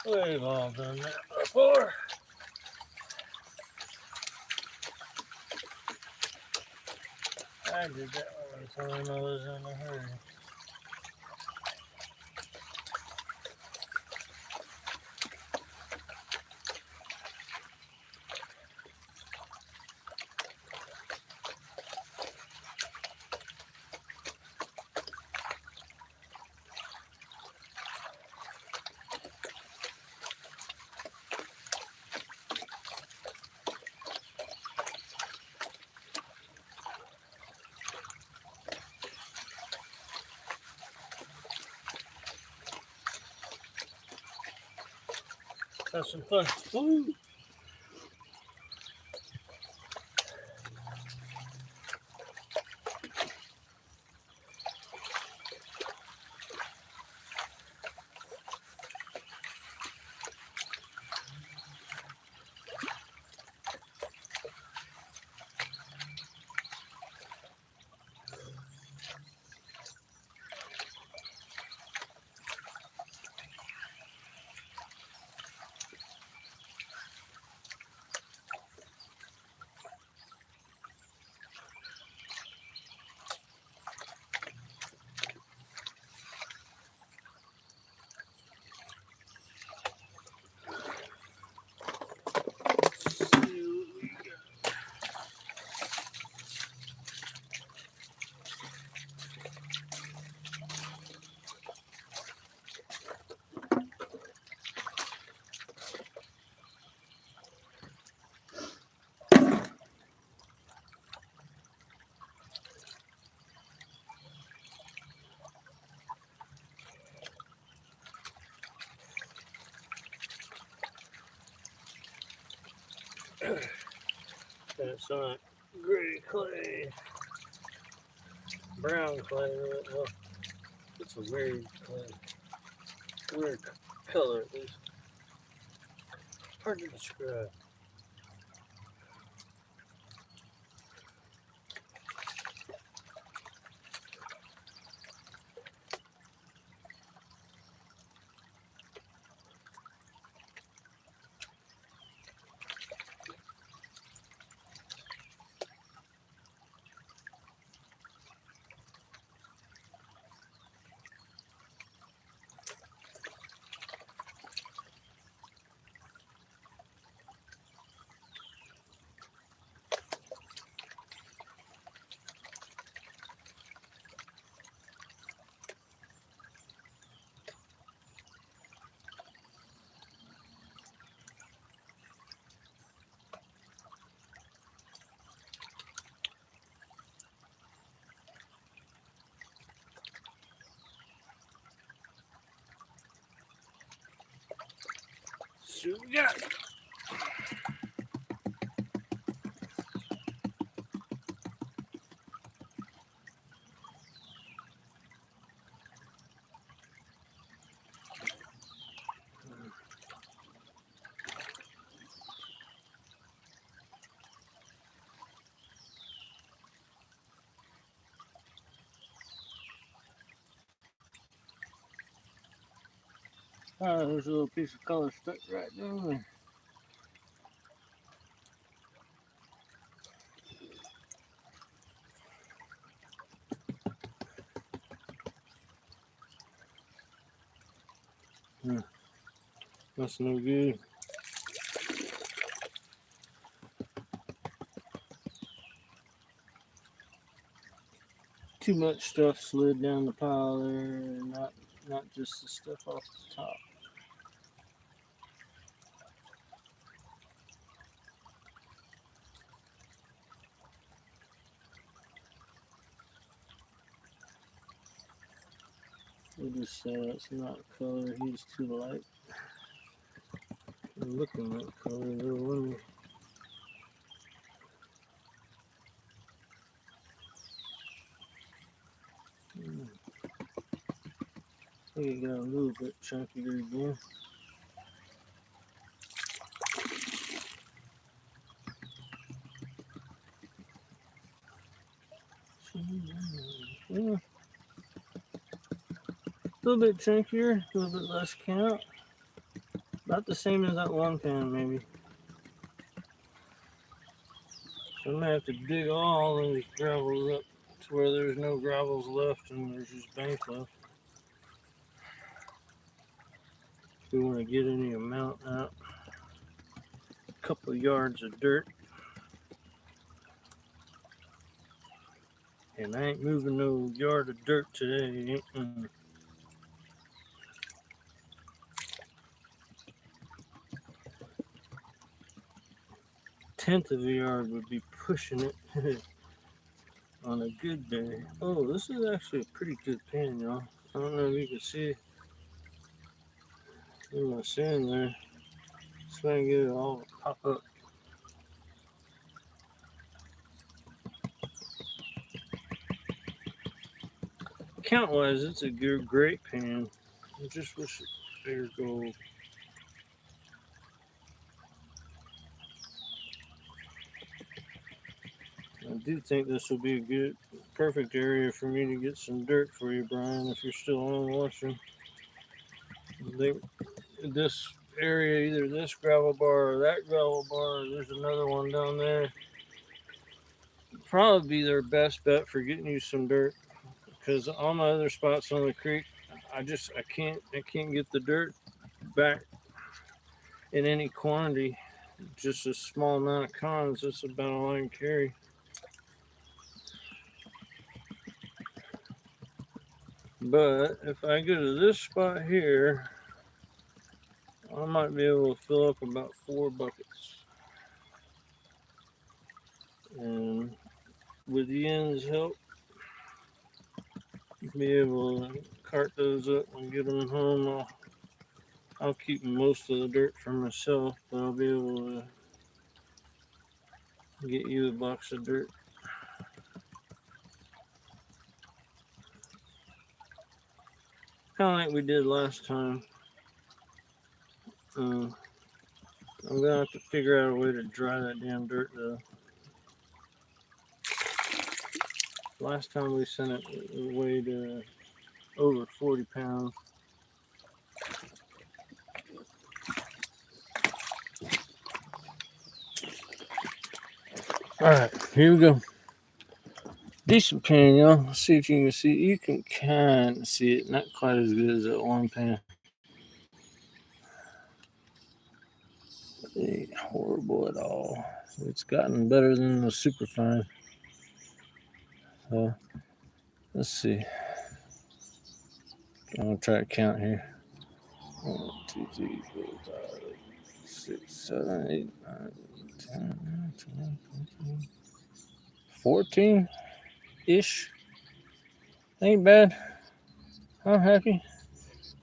We've all done that before. I did that one time I was in a hurry. Have some fun. Woo! It's not gray clay, brown clay. Well, it's a weird clay, weird color. It's hard to describe. So we got there's a little piece of color stuck right down there. That's no good. Too much stuff slid down the pile there, not just the stuff off the top. We'll just say that's not color. He's too light. I'm looking at color though. I think it got a little bit chunkier again. Yeah. A little bit chunkier, a little bit less count. About the same as that 1 pound maybe. So I'm gonna have to dig all those gravels up to where there's no gravels left and there's just bank left. If we want to get any amount out. A couple of yards of dirt. And I ain't moving no yard of dirt today. Tenth of a yard would be pushing it on a good day. Oh, this is actually a pretty good pan, y'all. I don't know if you can see in my sand there. So I can get it all to pop up. Count wise, it's a good, great pan. I just wish it was bigger gold. I do think this will be a good, perfect area for me to get some dirt for you, Brian, if you're still on watching. I think this area, either this gravel bar or that gravel bar, there's another one down there. Probably be their best bet for getting you some dirt, because all my other spots on the creek, I can't get the dirt back in any quantity. Just a small amount of cons. That's about all I can carry. But if I go to this spot here, I might be able to fill up about 4 buckets. And with Yen's help, be able to cart those up and get them home. I'll keep most of the dirt for myself, but I'll be able to Get you a box of dirt. Kind of like we did last time. I'm gonna have to figure out a way to dry that damn dirt though. Last time we sent it weighed over 40 pounds. All right, here we go. Decent pan, y'all. Let's see if you can see. You can kind of see it. Not quite as good as that one pan. It ain't horrible at all. It's gotten better than the super fine. So let's see. I'm gonna try to count here. 1, 2, 3, 4, 5, 6, 7, 8, 9, 10, 12, 13, 14 ish. Ain't bad. I'm happy.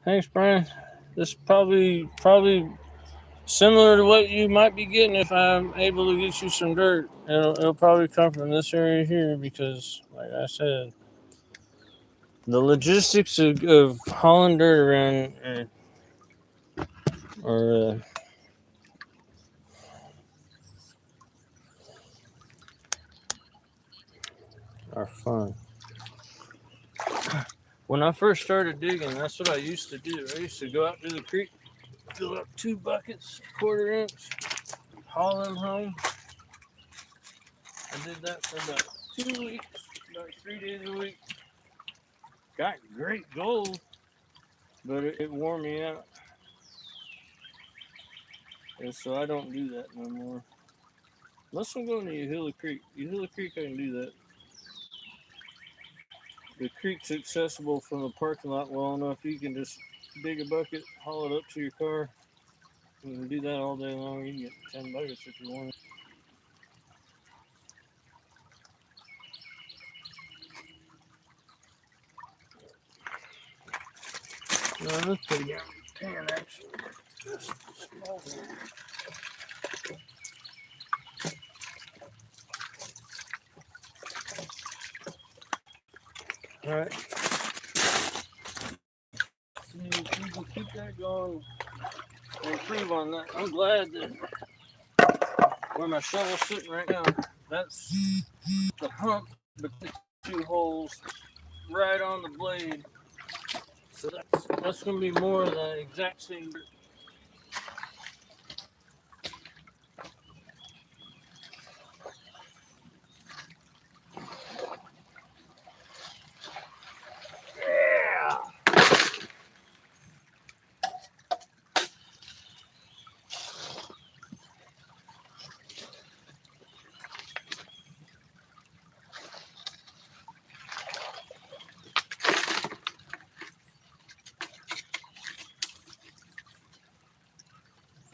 Thanks, Brian. This is probably similar to what you might be getting if I'm able to get you some dirt. It'll probably come from this area here because, like I said, the logistics of hauling dirt around are fun. When I first started digging, that's what I used to do. I used to go out to the creek, fill up 2 buckets, 1/4 inch, haul them home. I did that for about 2 weeks, about 3 days a week. Got great gold, but it wore me out. And so I don't do that no more. Unless I'm going to Uhilla Creek. Uhilla Creek, I can do that. The creek's accessible from the parking lot well enough. You can just dig a bucket, haul it up to your car. You can do that all day long. You can get 10 buckets if you want. No, that's pretty good. Pan, actually. Just a small one. All right. See if we can keep that going and improve on that. I'm glad that where my shovel's sitting right now, that's the hump between the 2 holes right on the blade. So that's going to be more of the exact same.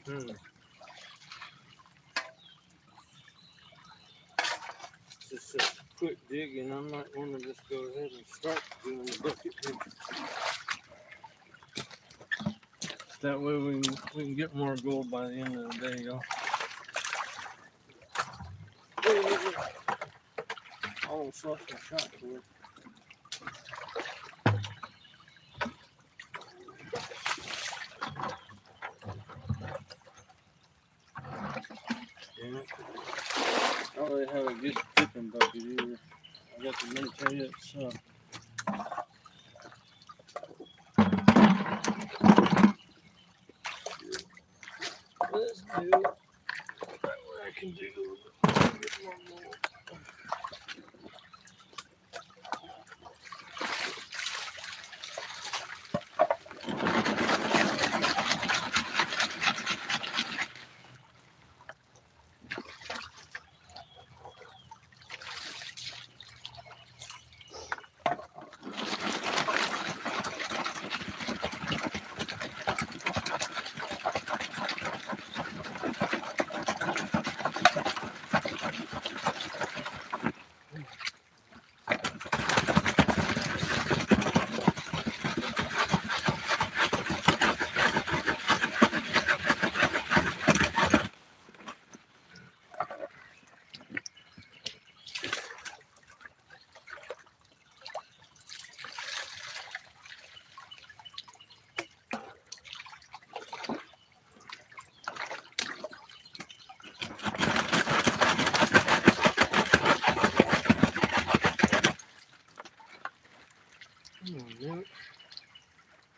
Yeah. Just a quick dig, and I might want to just go ahead and start doing the bucket here. That way we can get more gold by the end of the day, y'all. Almost lost my shot here. Damn it. I don't really have a good dipping bucket either. I got the military so. Let's do that way I can dig a little bit more gold.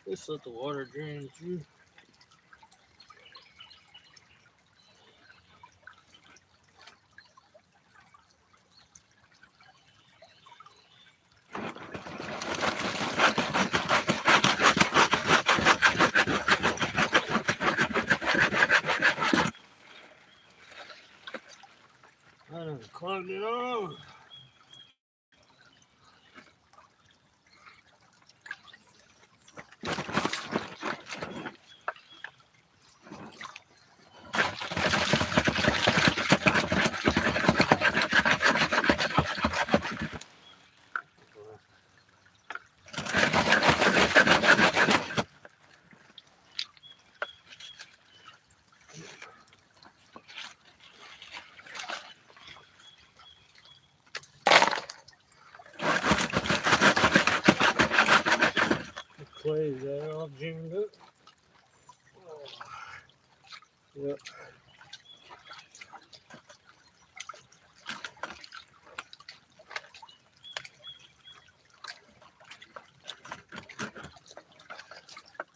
Just let the water drain through. I done clogged it all. The clay's all jammed up. Oh. Yep.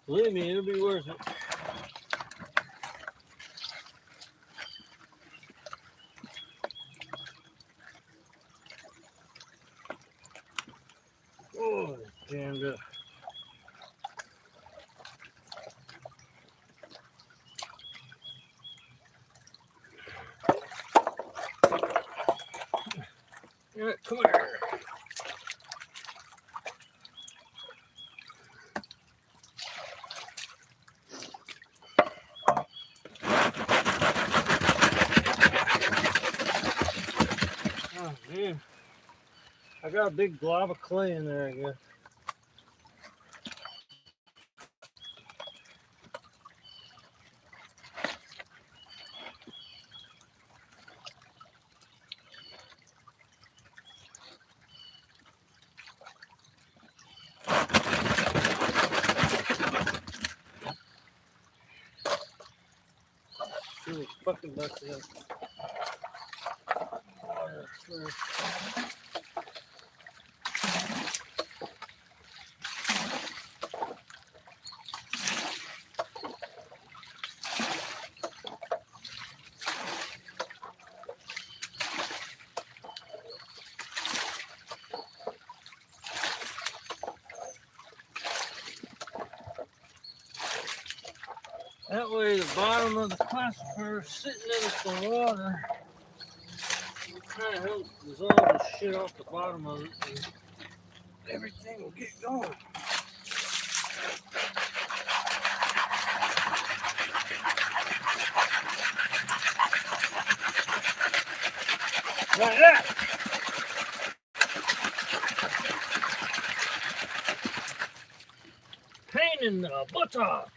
Believe me, it'll be worth it. Oh, it's jammed up. All right, come here. Oh, man. I got a big glob of clay in there, I guess. Really fucking busted up. That way the bottom of the classifier is sitting in the water. It kind of helps dissolve the shit off the bottom of it, and everything will get going. Like that. Pain in the buttocks.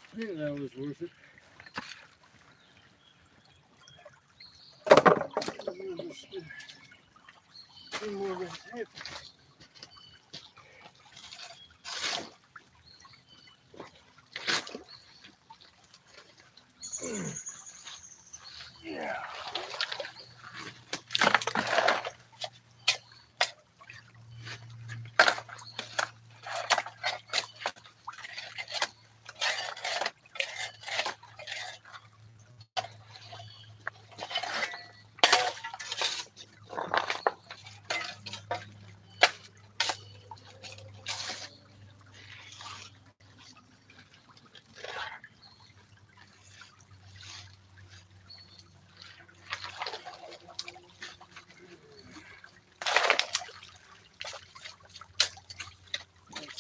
I think that was worth it. Two more of it.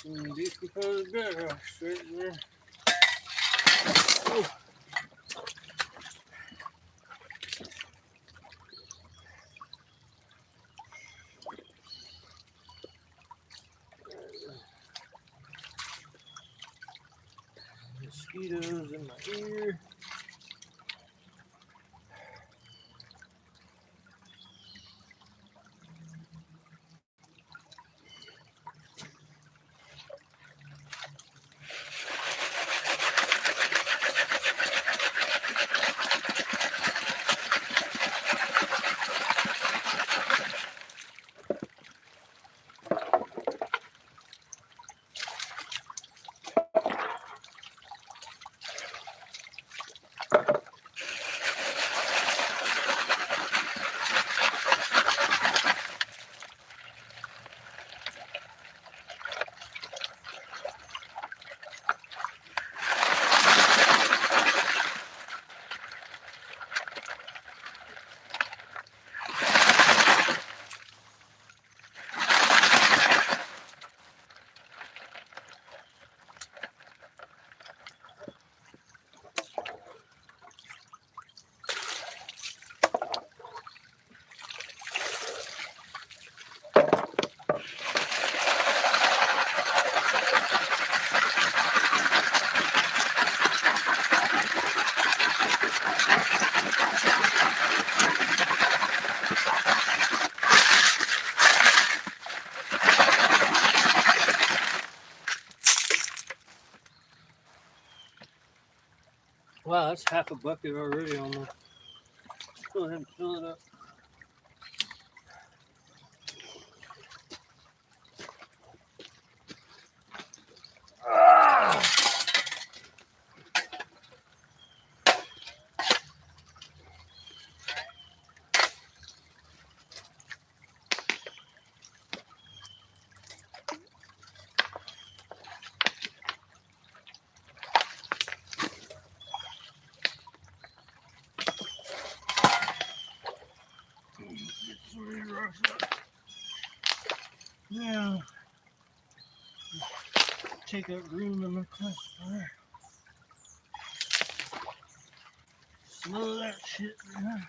Decomposed bed rocks right there. Oh. Mosquitoes in my ear. Wow, that's half a bucket already almost. Go ahead and fill it up. Get some of these rocks up. Now, take up room in my classifier. Slow that shit down.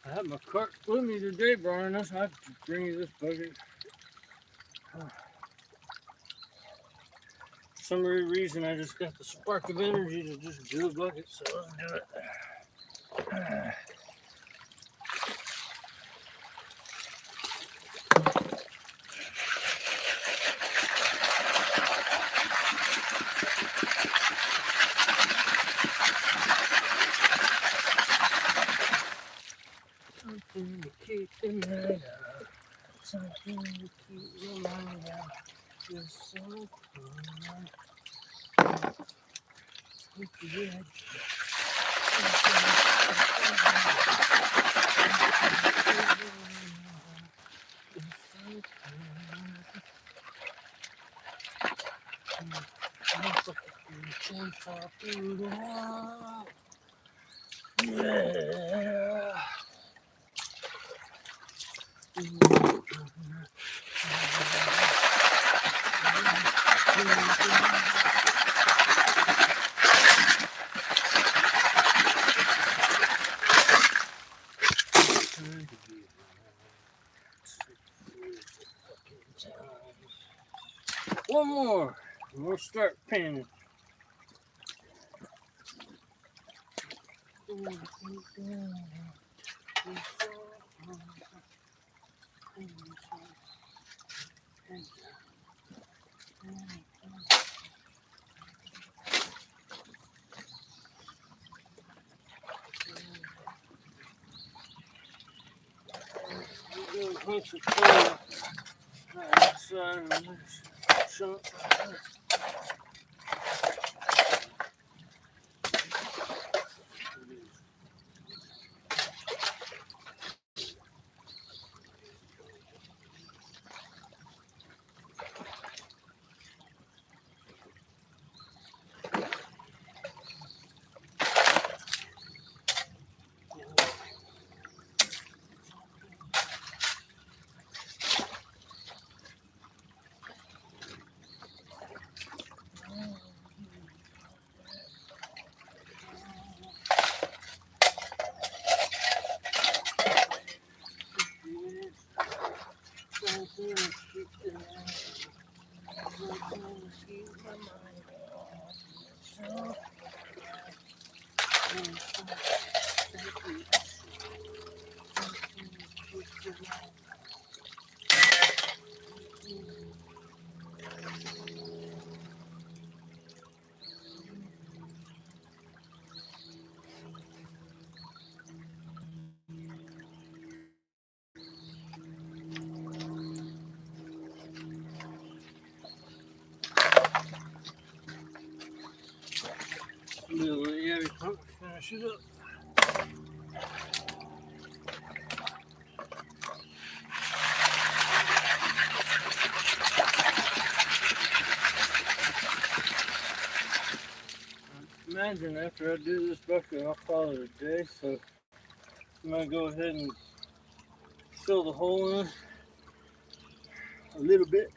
I have my cart with me today, Brian. That's why I have to bring you this bucket. For some reason, I just got the spark of energy to just do a bucket, so let's do it. Something to keep your mind out. Just so with the red. Yeah. One more, and we'll start pinning. We're doing hunks of clay outside of this chunk. Yeah, finish it up. Imagine after I do this bucket, I'll call it a day. So I'm gonna go ahead and fill the hole in a little bit.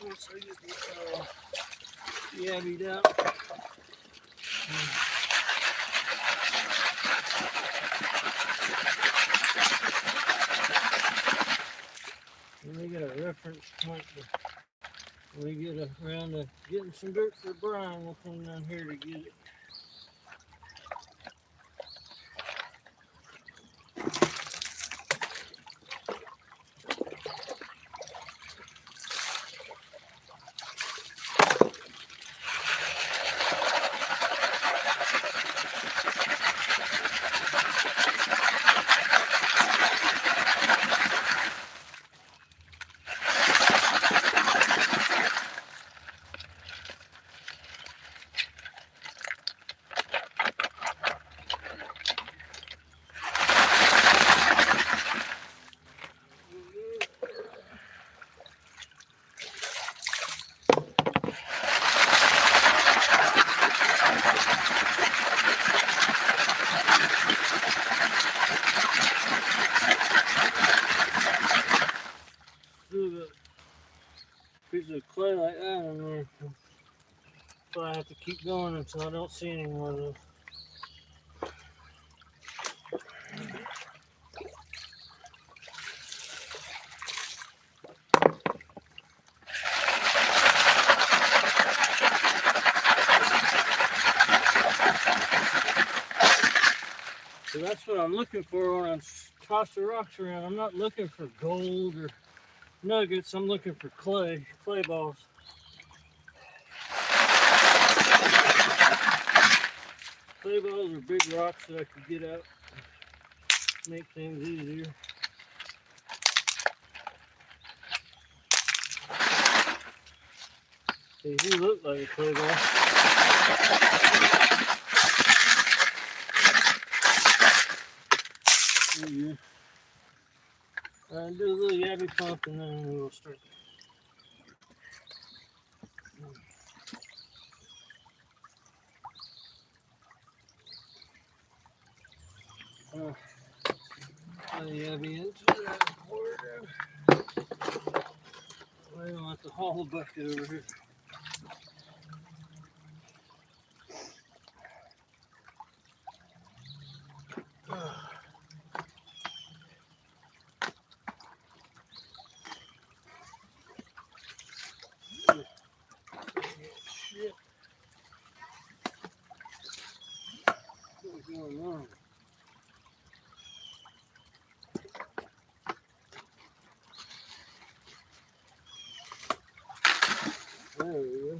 Once I get this yabbied out. Let me get a reference point when we get around to getting some dirt for Brian. We'll come down here to get it. Piece of clay like that in there. So I have to keep going until I don't see any more of those. So that's what I'm looking for when I toss the rocks around. I'm not looking for gold or nuggets. I'm looking for clay balls. were big rocks that I could get out, make things easier. See, he looked like a clay ball. There you go. Do a little yabby pump and then we'll start. Yabby into that board. I don't want to haul the bucket over here. Shit. What's going on? There we go.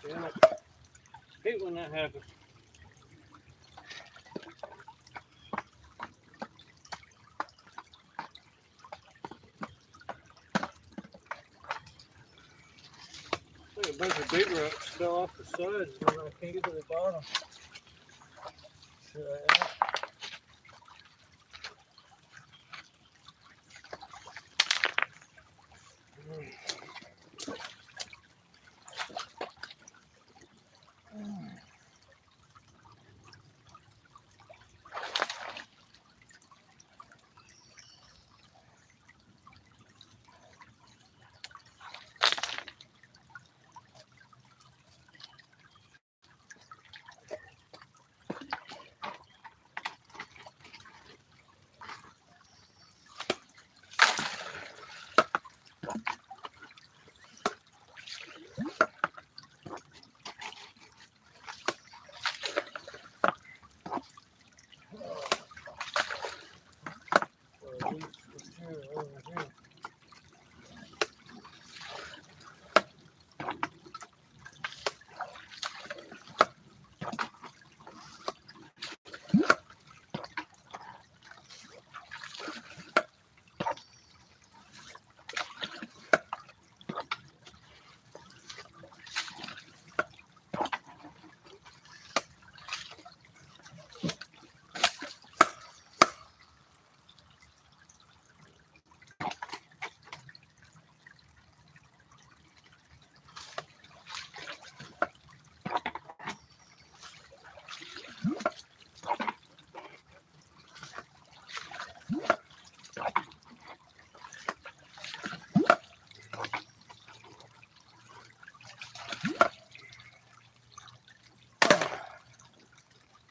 Damn it. Hate when that happens. A bunch of big rocks fell off the sides and I can't get to the bottom. Should I add?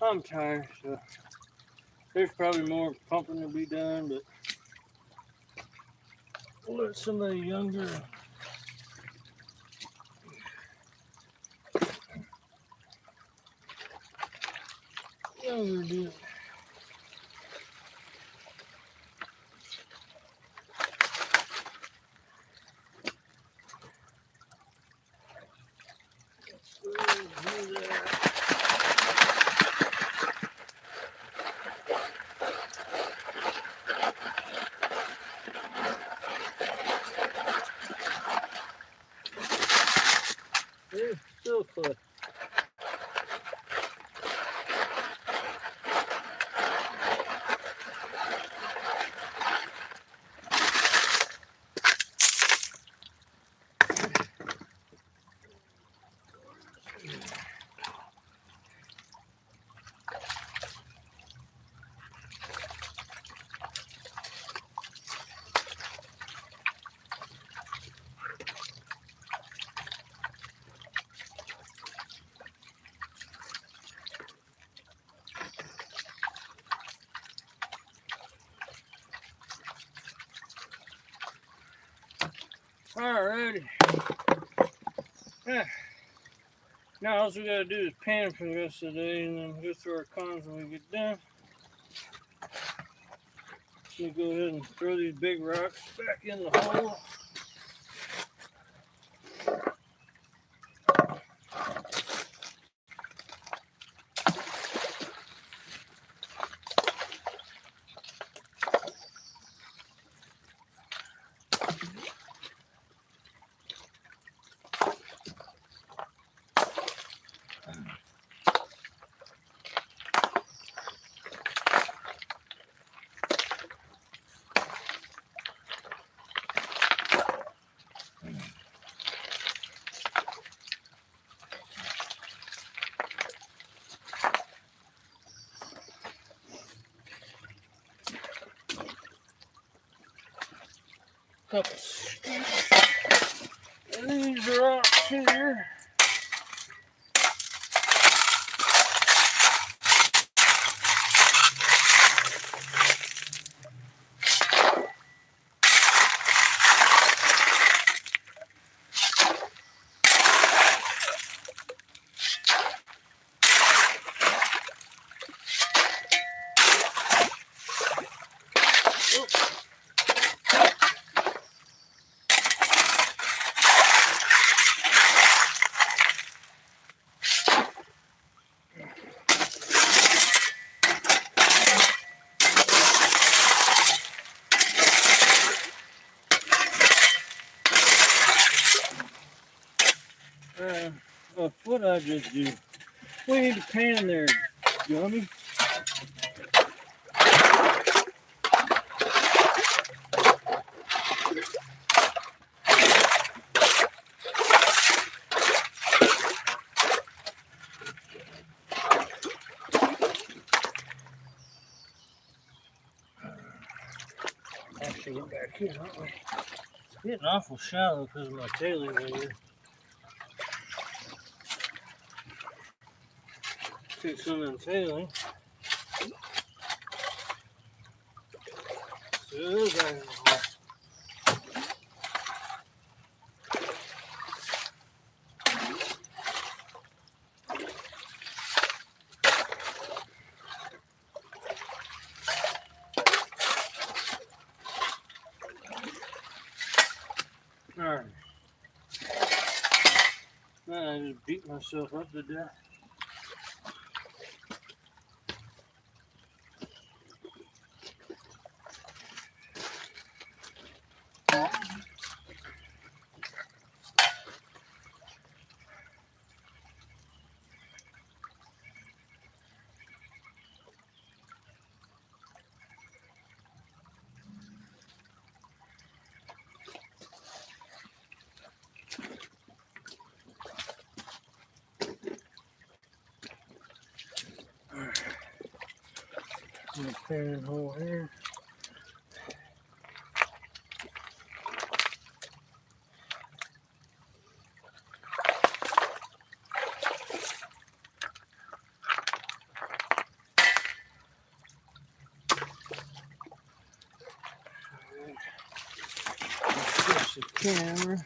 I'm tired, so there's probably more pumping to be done, but we'll let somebody younger do it. Alrighty. Yeah. Now all we gotta do is pan for the rest of the day and then go through our cons when we get done. So go ahead and throw these big rocks back in the hole. Couple scoops of these rocks here. What I just do? We need to pan there, dummy. Actually, get back here, aren't we? It's getting awful shallow because of my tailing layer. Take some of the tailing. So those guys in the hole. Alright. Now I just beat myself up to death. In the pan hole here. Fix the camera.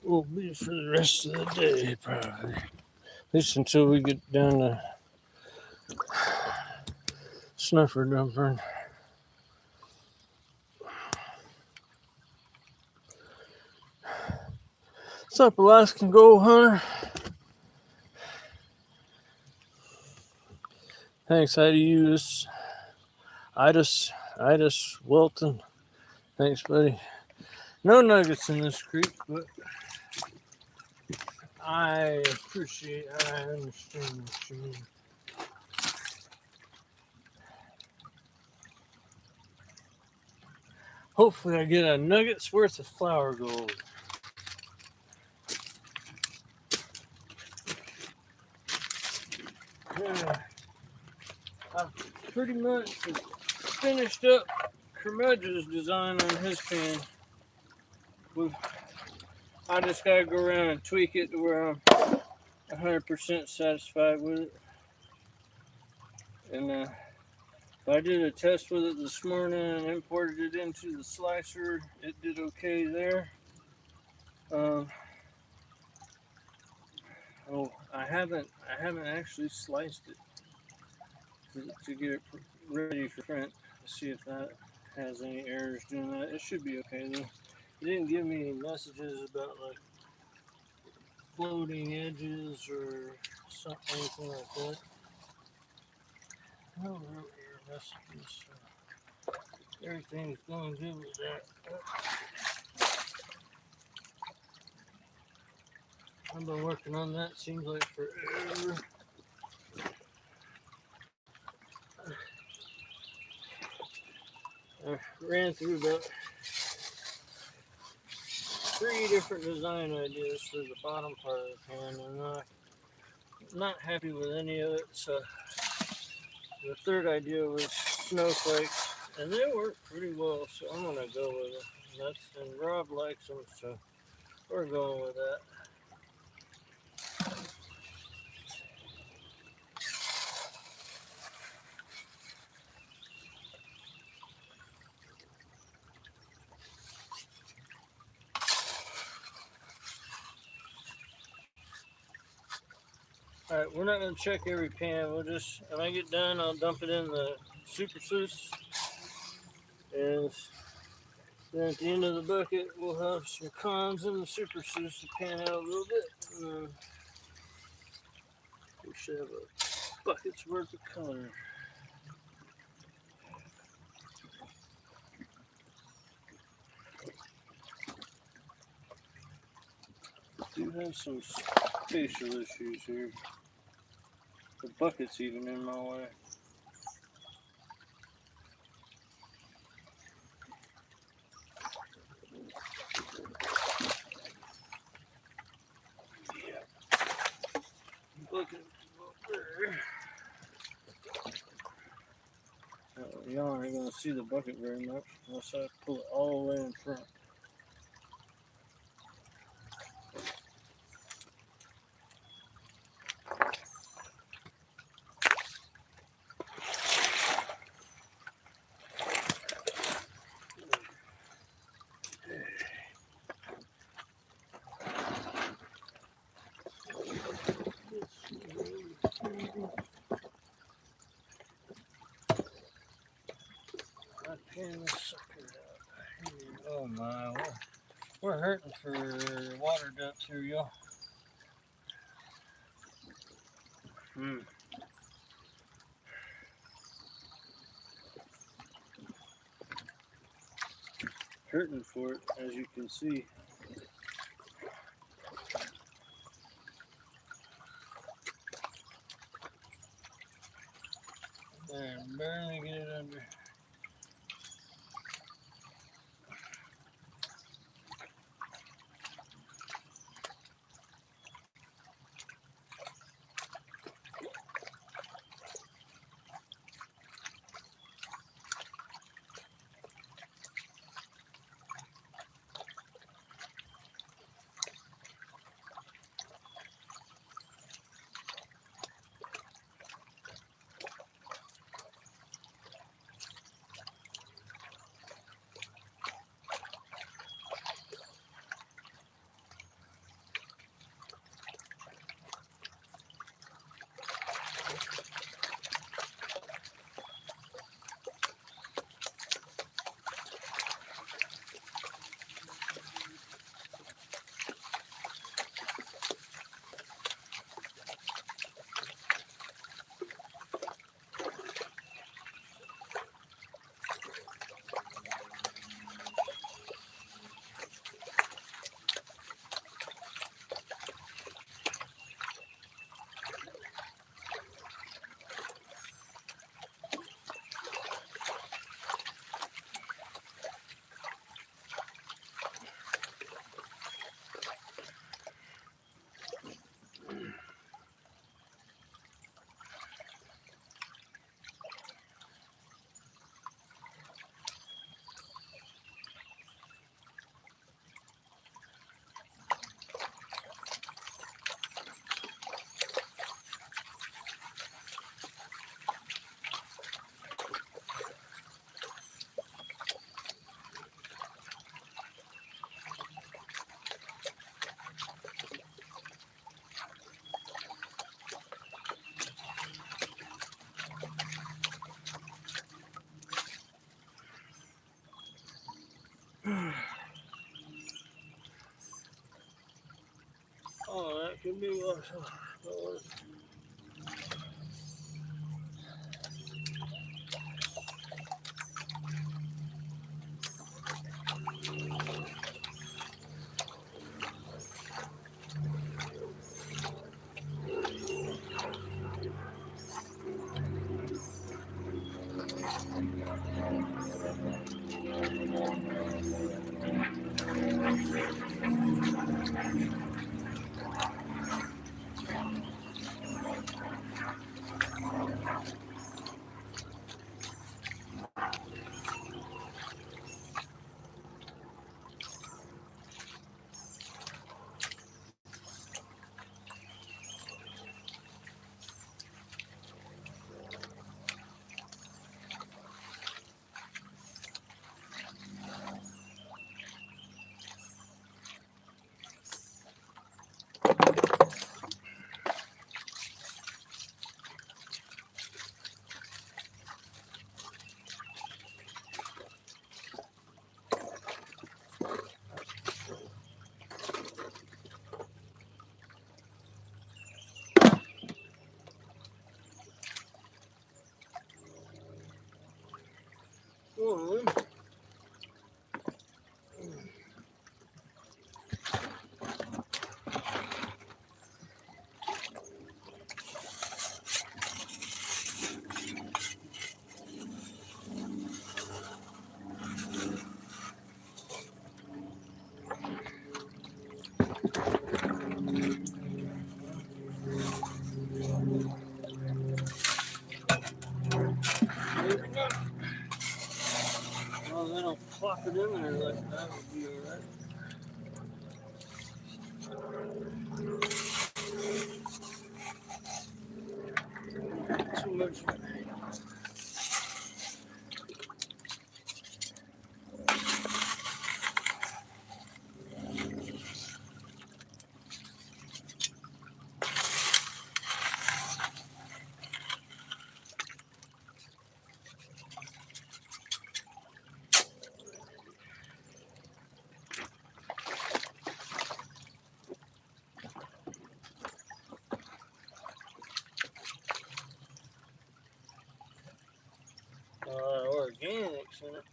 Will be for the rest of the day, probably. At least until we get down to snuffer dumping. What's up, Alaskan Gold Hunter? Thanks, Idus Welton. Thanks, buddy. No nuggets in this creek, but I understand what you mean. Hopefully I get a nugget's worth of flour gold. I pretty much finished up Curmudgeon's design on his pan. I just gotta go around and tweak it to where I'm 100% satisfied with it. And I did a test with it this morning and imported it into the slicer. It did okay there. I haven't actually sliced it to get it ready for print. Let's see if that has any errors doing that. It should be okay though. It didn't give me any messages about like floating edges or something, anything like that. No real error messages. So everything's going good with that. I've been working on that, seems like forever. I ran through about 3 different design ideas for the bottom part of the pan, and I'm not happy with any of it. So the third idea was snowflakes, and they work pretty well, so I'm gonna go with it. And Rob likes them, so we're going with that. Alright, we're not going to check every pan. We'll just, when I get done, I'll dump it in the super sluice. And then at the end of the bucket, we'll have some cons in the super sluice to pan out a little bit. And then we should have a bucket's worth of color. Do have some spatial issues here. The bucket's even in my way. Bucket there. Y'all aren't going to see the bucket very much unless I pull it all the way in front. Pan this sucker out. Oh my, we're hurting for water depth here, y'all. Hurting for it, as you can see. There, barely get it under. Could be what. Well, then I'll plop it in there like that would be alright. Too much. Organics in it.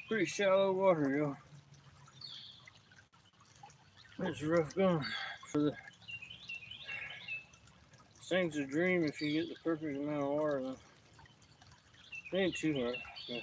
Pretty shallow water, y'all. It's rough going for the thing's a dream if you get the perfect amount of water though. It ain't too hard. Yeah.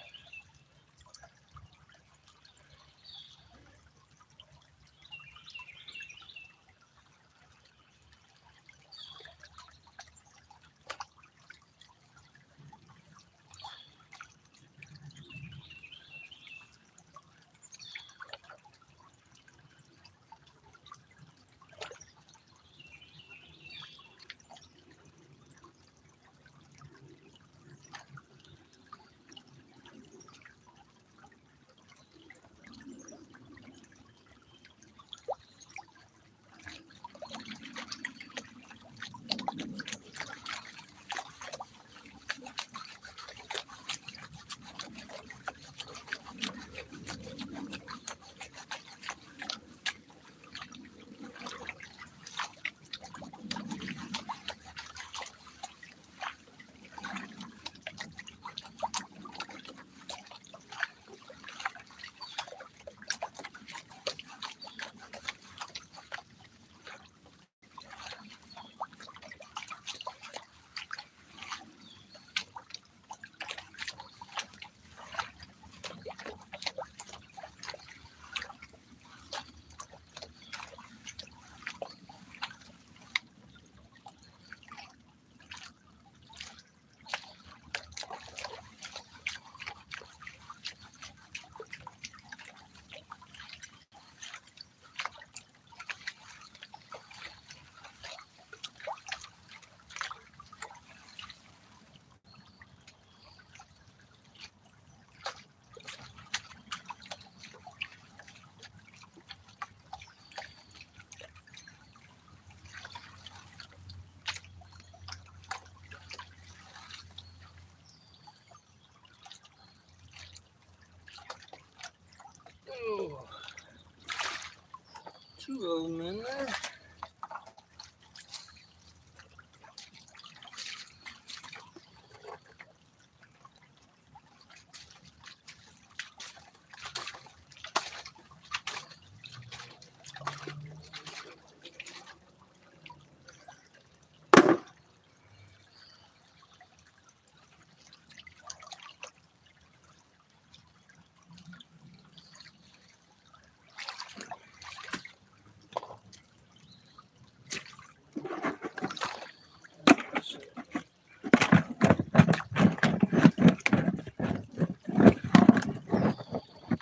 2 of them in there.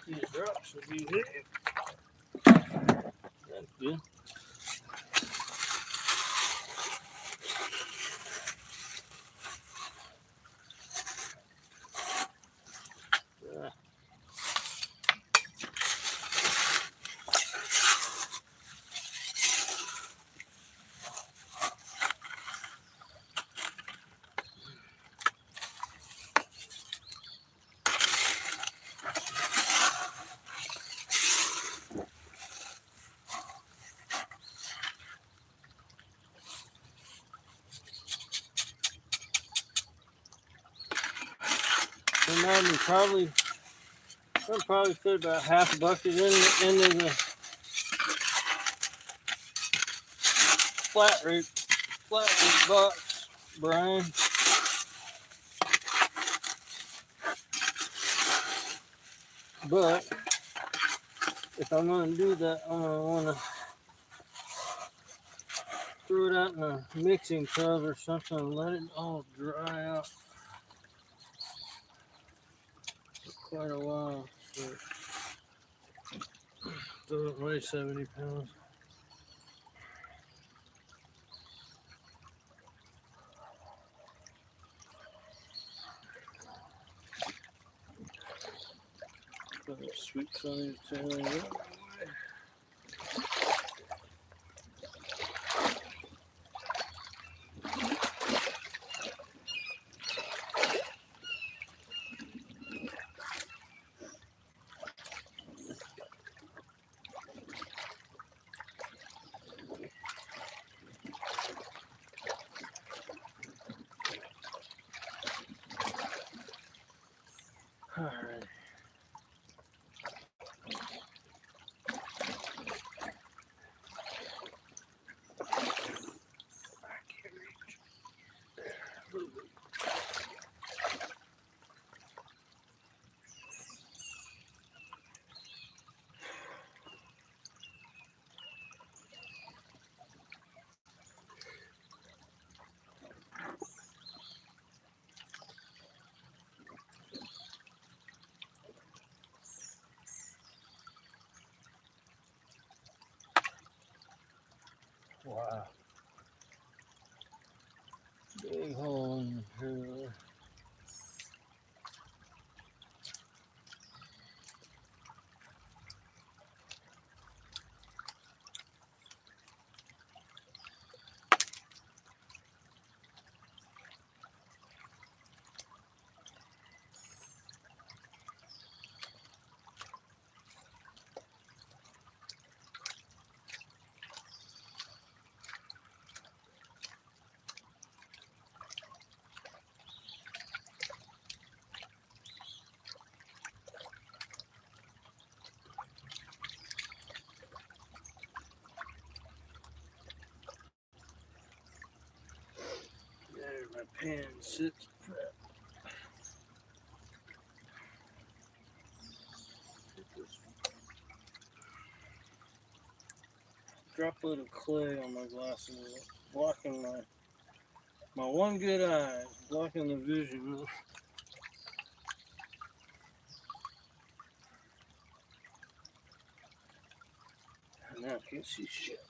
These rocks will be here. That's good. Imagine I'll probably put about half a bucket into the flat root box, Brian. But if I'm going to do that, I'm going to want to throw it out in a mixing tub or something and let it all dry out for quite a while. So it doesn't weigh 70 pounds. Put a sweet sunny tail. All right. Wow. Big hole in here. There my pan sits prep. Droplet of clay on my glasses, blocking my one good eye, blocking the vision. Now I can't see shit.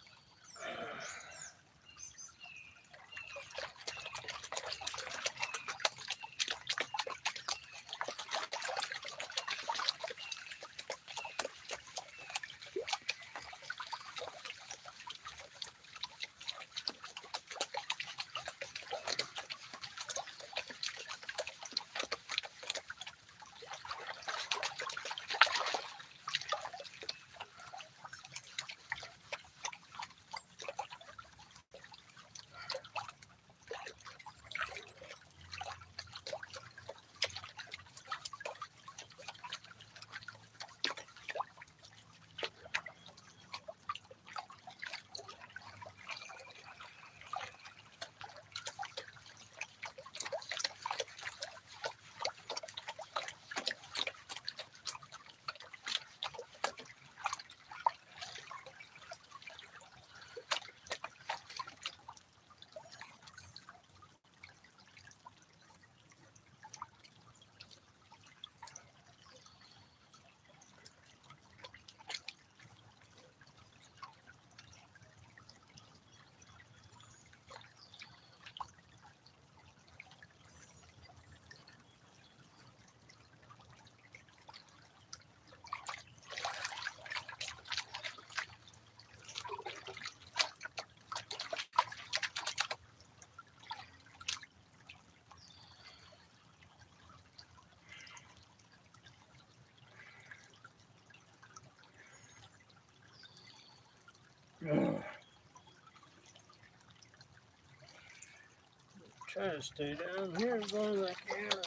Try to stay down here as long as I can.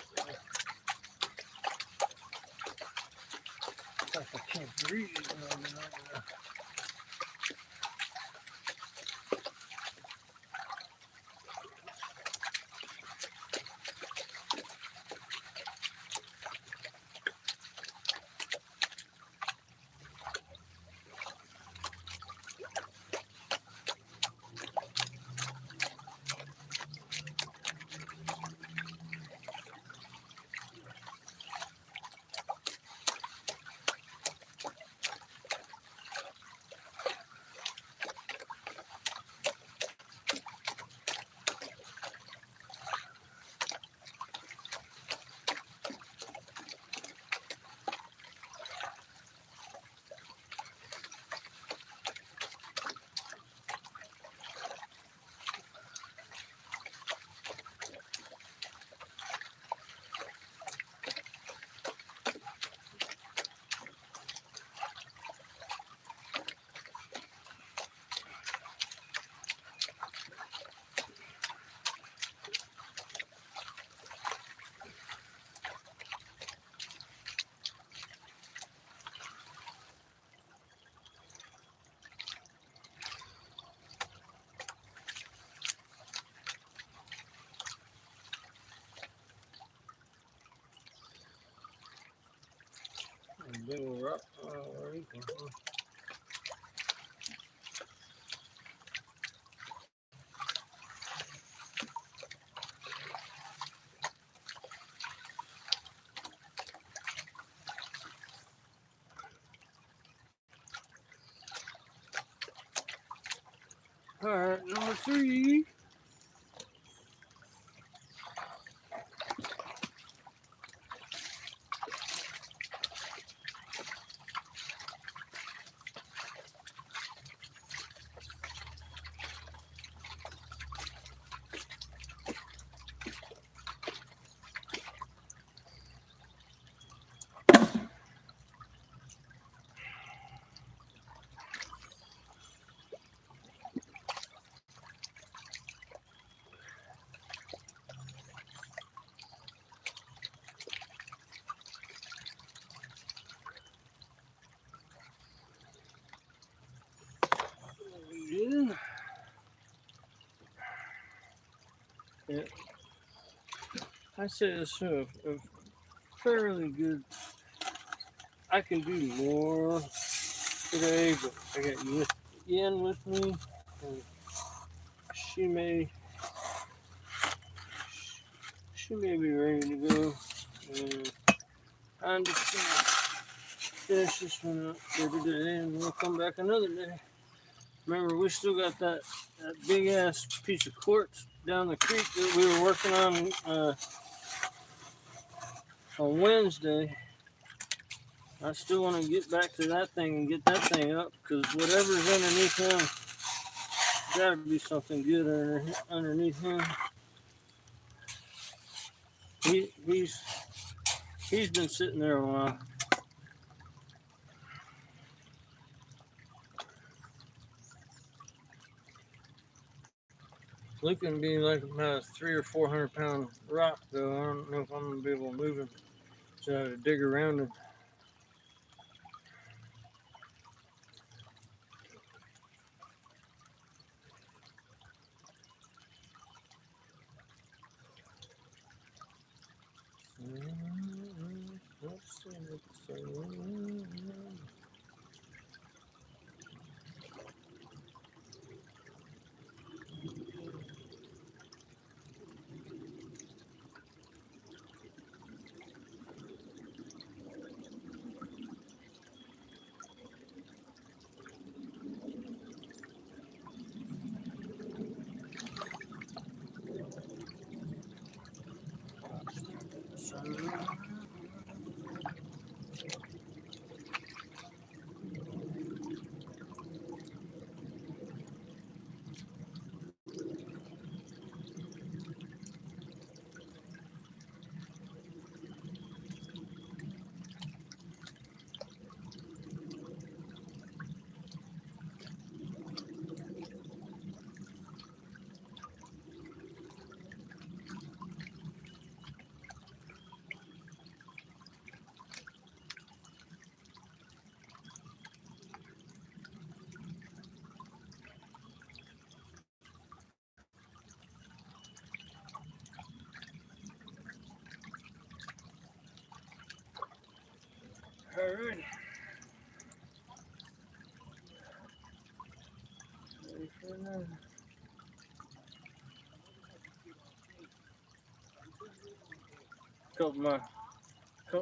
It's like I can't breathe. Big old rock. Where you come from? Alright, number 3. Yeah. I say it's a fairly good. I can do more today, but I got Yen with me, and she may be ready to go. I'm just gonna finish this one up for today, and we'll come back another day. Remember, we still got that big ass piece of quartz down the creek that we were working on Wednesday. I still want to get back to that thing and get that thing up, because whatever's underneath him, gotta be something good underneath him. He's been sitting there a while. Looking to be like about a 300 or 400 pound rock, though. I don't know if I'm gonna be able to move him, so I have to dig around him. Let's see. Alright. Ready for another. Couple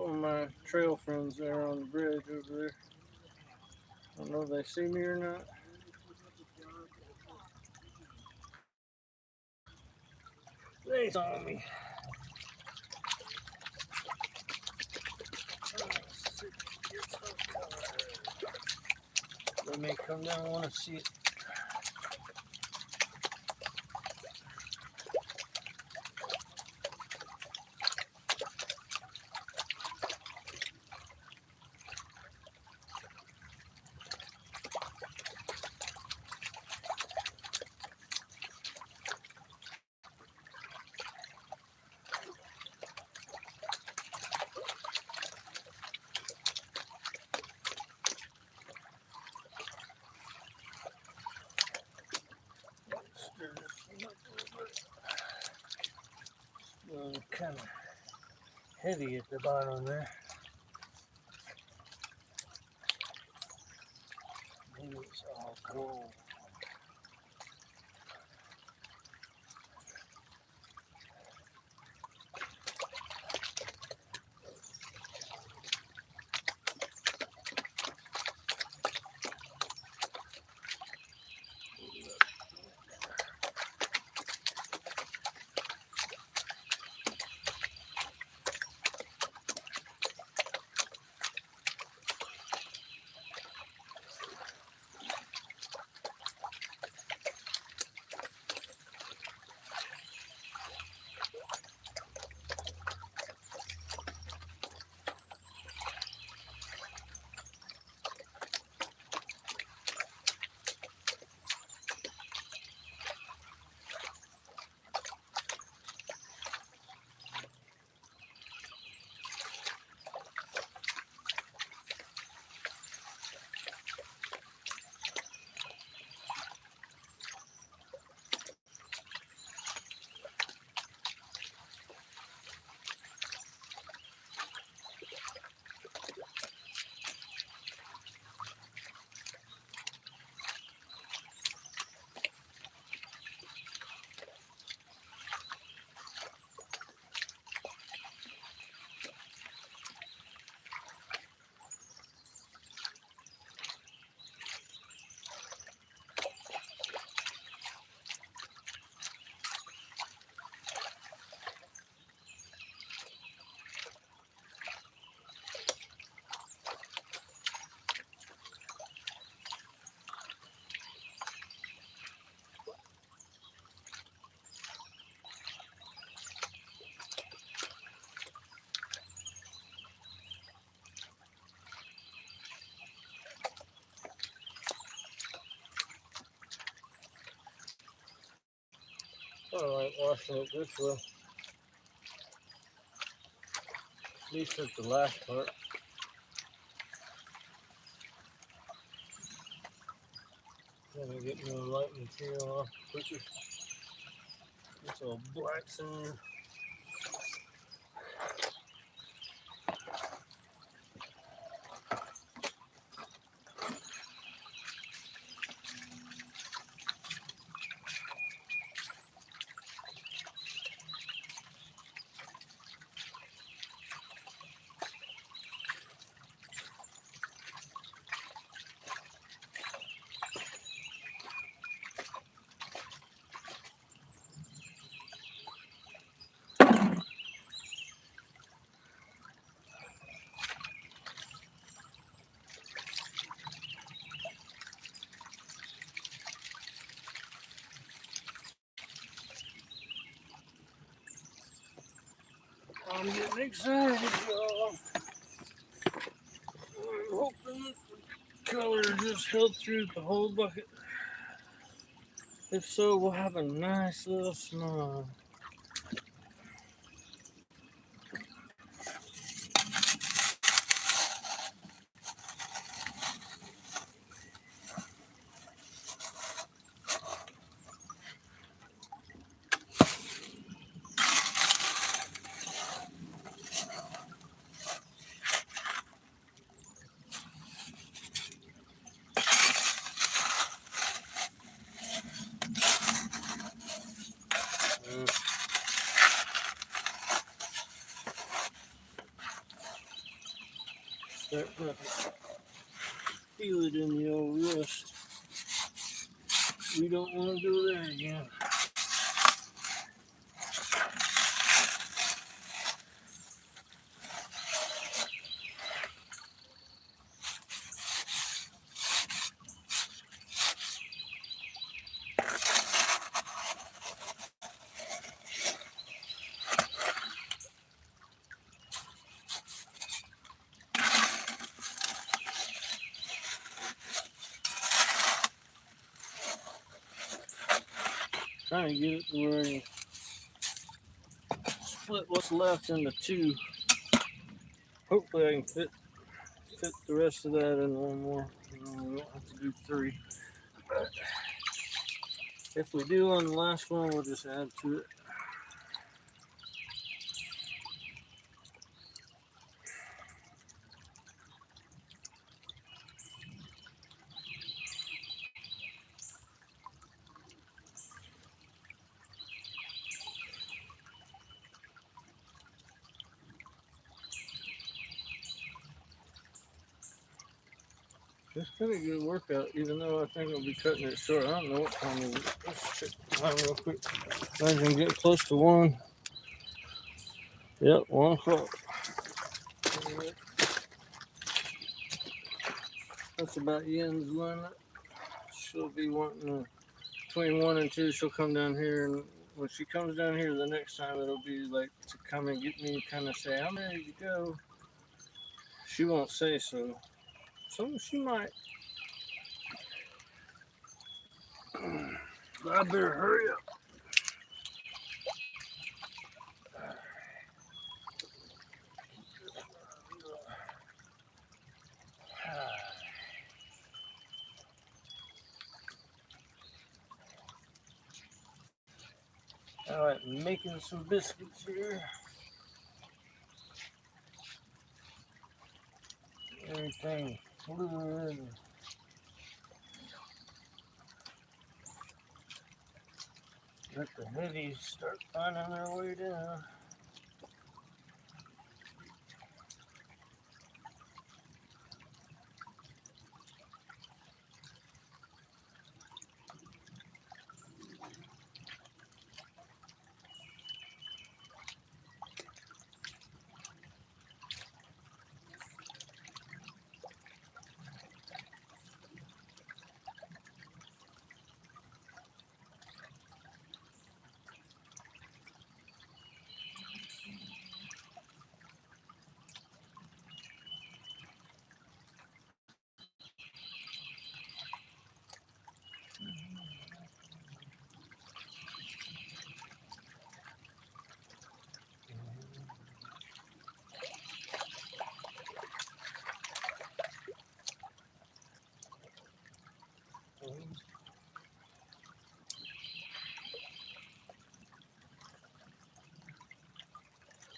of my trail friends there on the bridge over there. I don't know if they see me or not. They saw me. They may come down and want to see it. Kind of heavy at the bottom there. Maybe it's all gold. I like washing it this way. At least at the last part. Then I get more light material off quicker. It's all black sand. I'm getting excited, y'all. I'm hoping the color just held through the whole bucket. If so, we'll have a nice little smile. start to feel it in the old wrist. We don't want to go there again. Trying to get it to where you split what's left into two. Hopefully I can fit the rest of that in one more. No, we don't have to do three. But if we do on the last one, we'll just add to it. It's been a good workout, even though I think I'll be cutting it short. I don't know what time it is. Let's check the time real quick. Imagine getting close to 1. Yep, 1 o'clock. That's about Yen's limit. She'll be wanting between 1 and 2. She'll come down here, and when she comes down here the next time, it'll be like to come and get me, kind of say, "I'm ready to go." She won't say so. She might. I better hurry up. All right, making some biscuits here. Everything fluid. Let the heavies start finding their way down.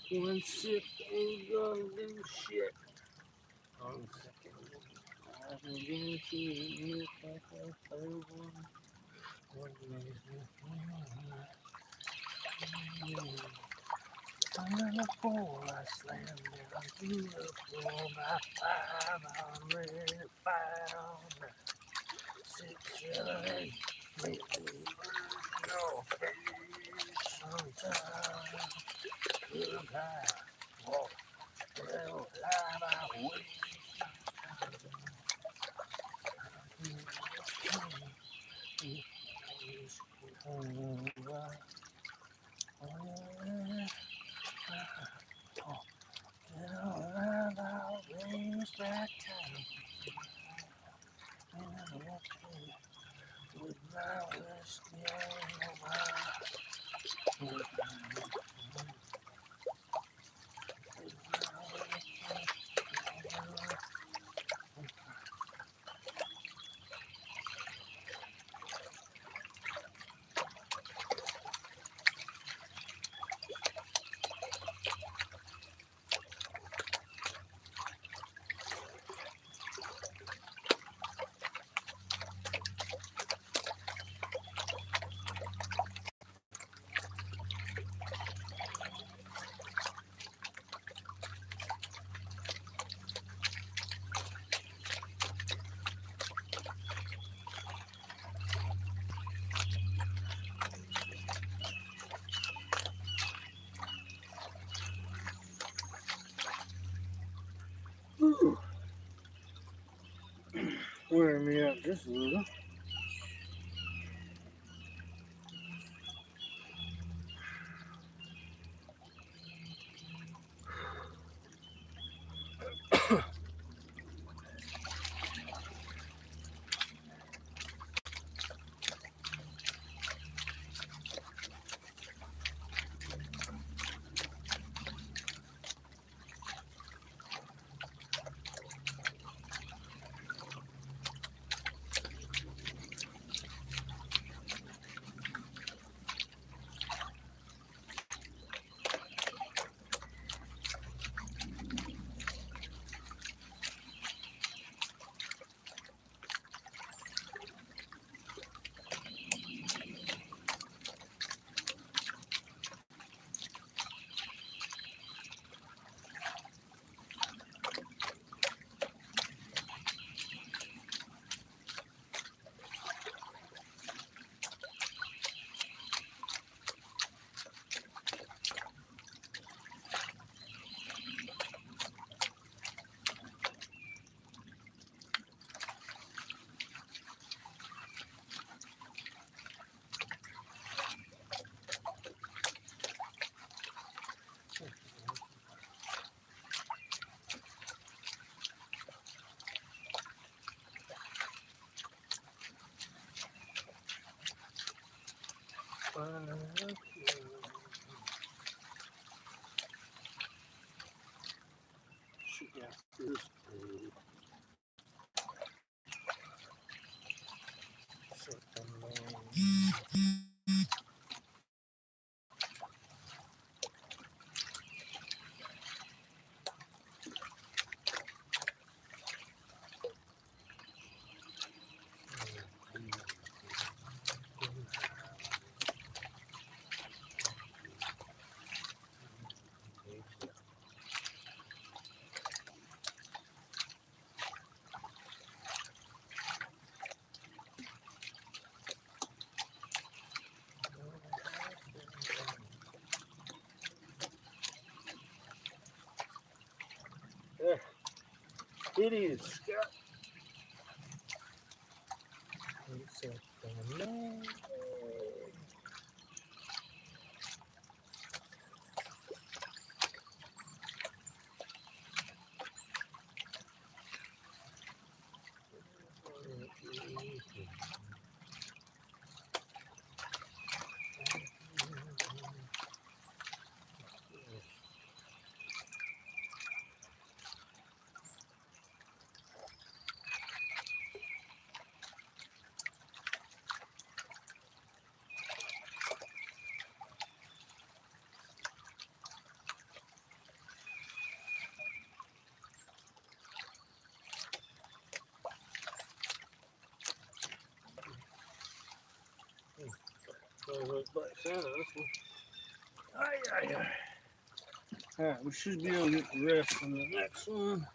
One sip ain't gonna do shit. On second, I can guarantee you can't go third one. What makes me feel? Another 4, I slammed it. I'm through the floor by 5. I'm ready to fight on that. 6, 7, 8. Make me burn your face sometimes. Good time. Walk hell live I wait. Back time. With my whiskey on my wearing me out just a little. She got this. There. It is, Scott. It's a man. Looks like Santa, this one. Aye, aye, aye. Alright, we should be able to get the rest on the next one.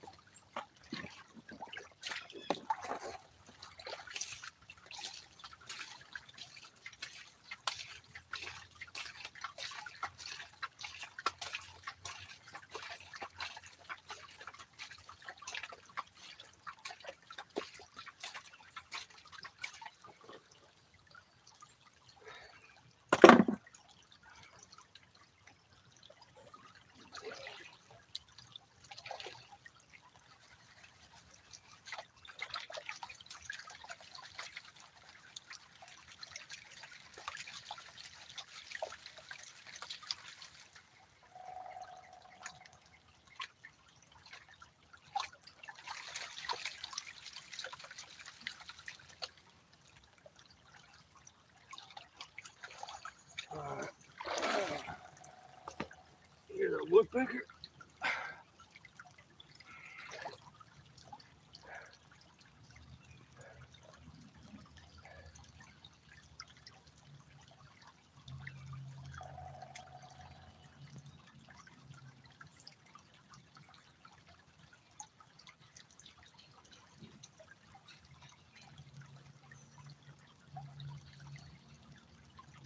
Alright. Here's a woodpecker.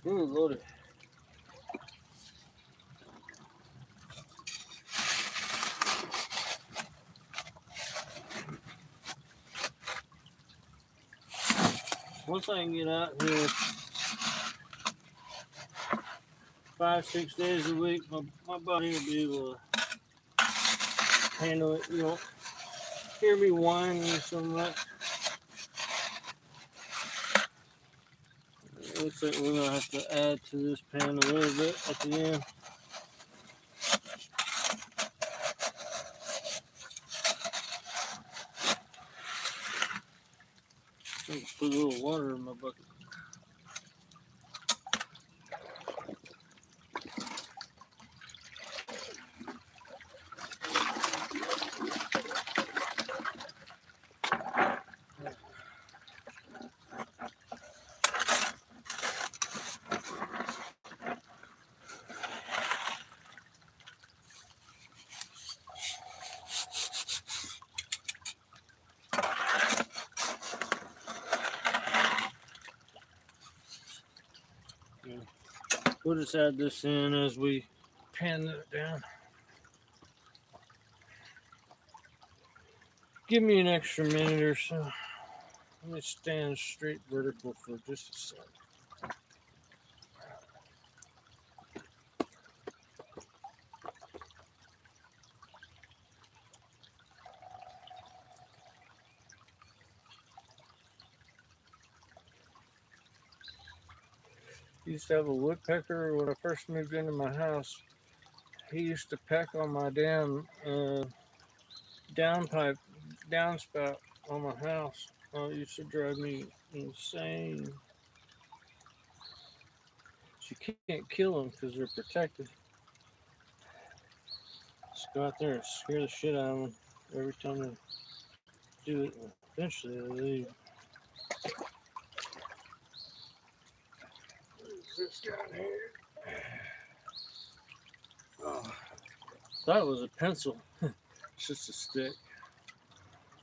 Ooh, loaded. once I can get out here 5-6 days a week, my body will be able to handle it. You don't hear me whining so much. It looks like we're gonna have to add to this pan a little bit at the end. Put a little water in my bucket. We'll just add this in as we pan it down. Give me an extra minute or so. Let me stand straight vertical for just a second. I used to have a woodpecker when I first moved into my house. He used to peck on my damn downspout on my house. Oh, it used to drive me insane. You can't kill them because they're protected. Just go out there and scare the shit out of them every time they do it. Eventually they leave. What is this down here? Oh, thought it was a pencil. It's just a stick.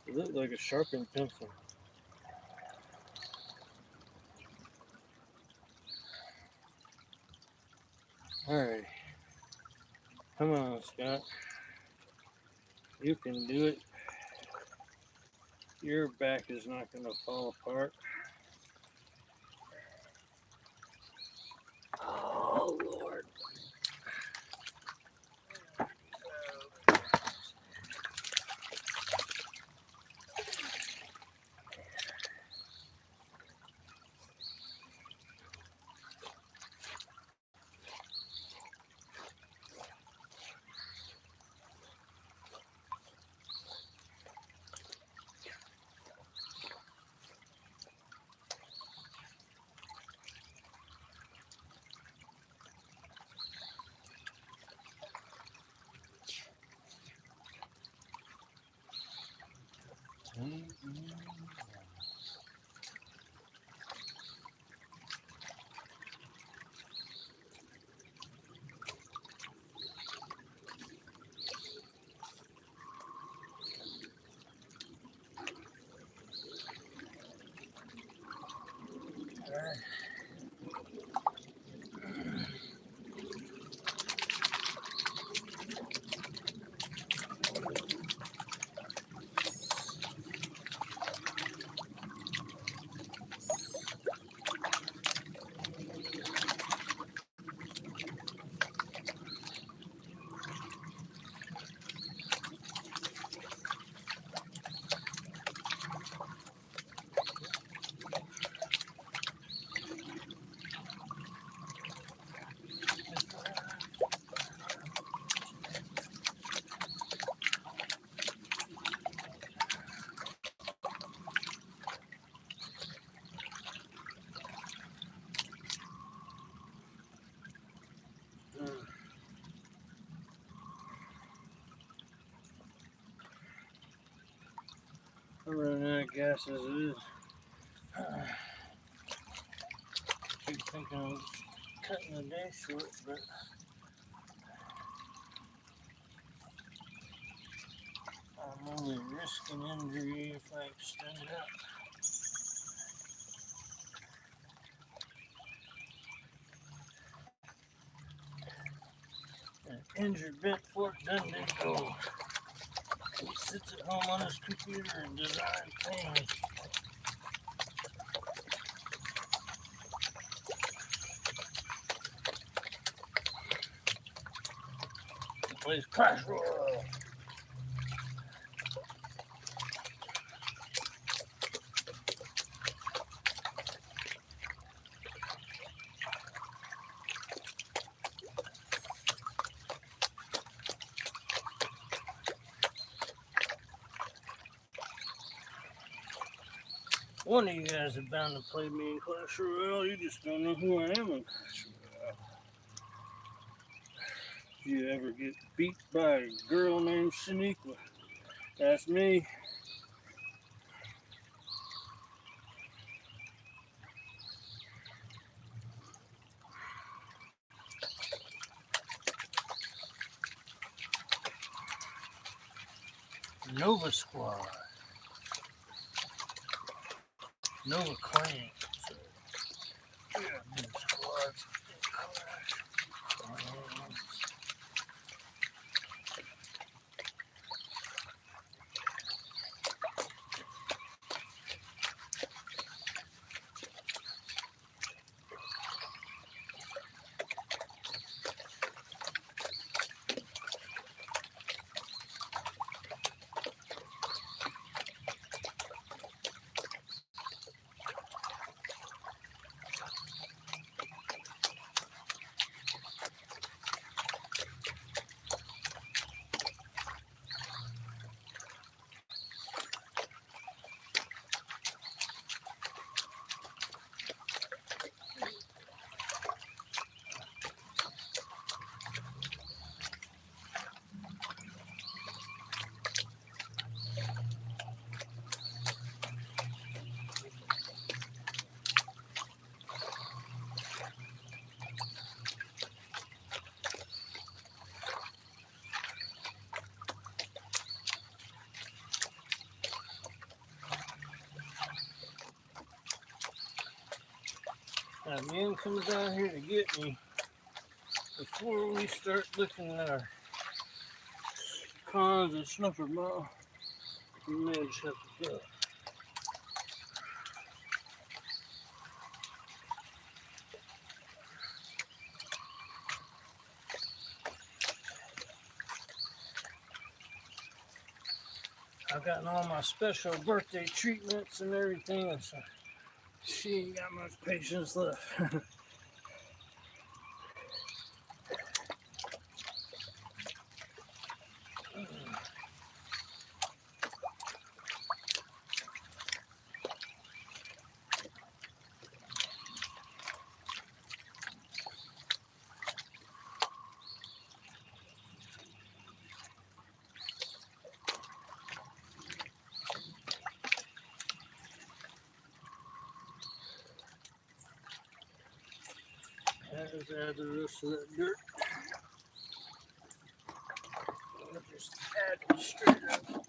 It looked like a sharpened pencil. Alright. Come on, Scott. You can do it. Your back is not going to fall apart. Oh, Lord. I'm running out of gas as it is. Keep thinking I'm cutting the day short, but I'm only risking injury if I extend it out. An injured bent fork doesn't go. He sits at home on his computer and designs things. plays Clash Royale. One of you guys are bound to play me in Clash Royale. You just don't know who I am in Clash Royale. If you ever get beat by a girl named Shaniqua, that's me. Nova Squad. Nova Clan. Yeah, Nova Squads. That man comes down here to get me. Before we start looking at our cons and snuffer ball, we may just have to go. I've gotten all my special birthday treatments and everything, so she ain't got much patience left. Let's add the rest of that dirt. I'll just add it straight up.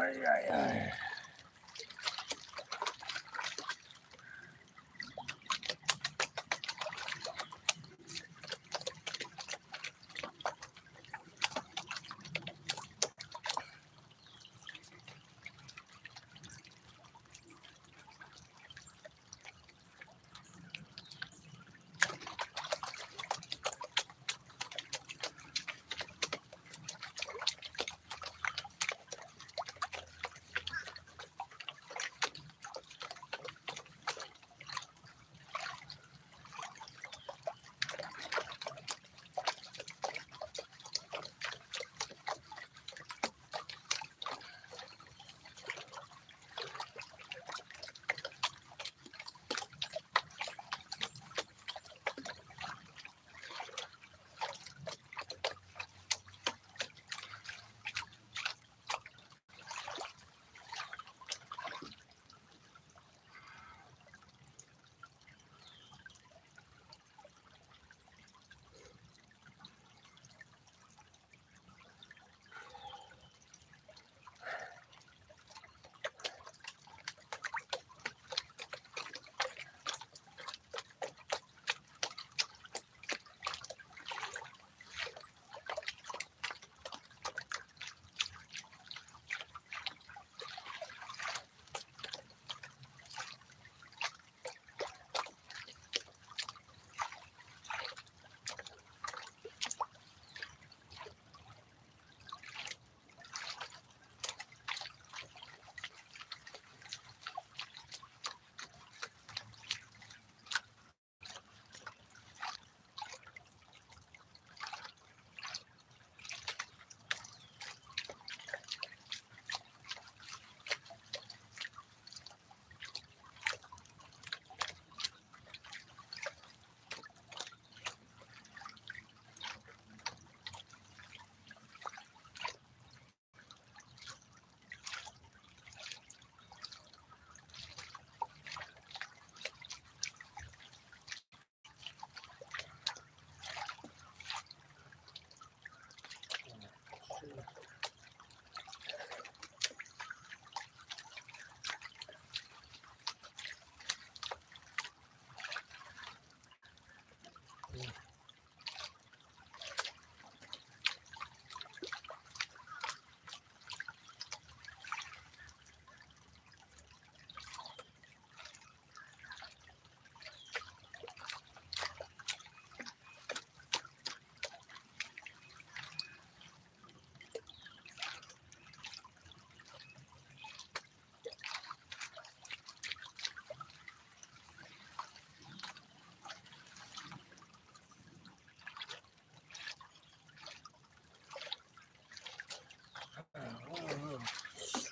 Ay, ay, ay.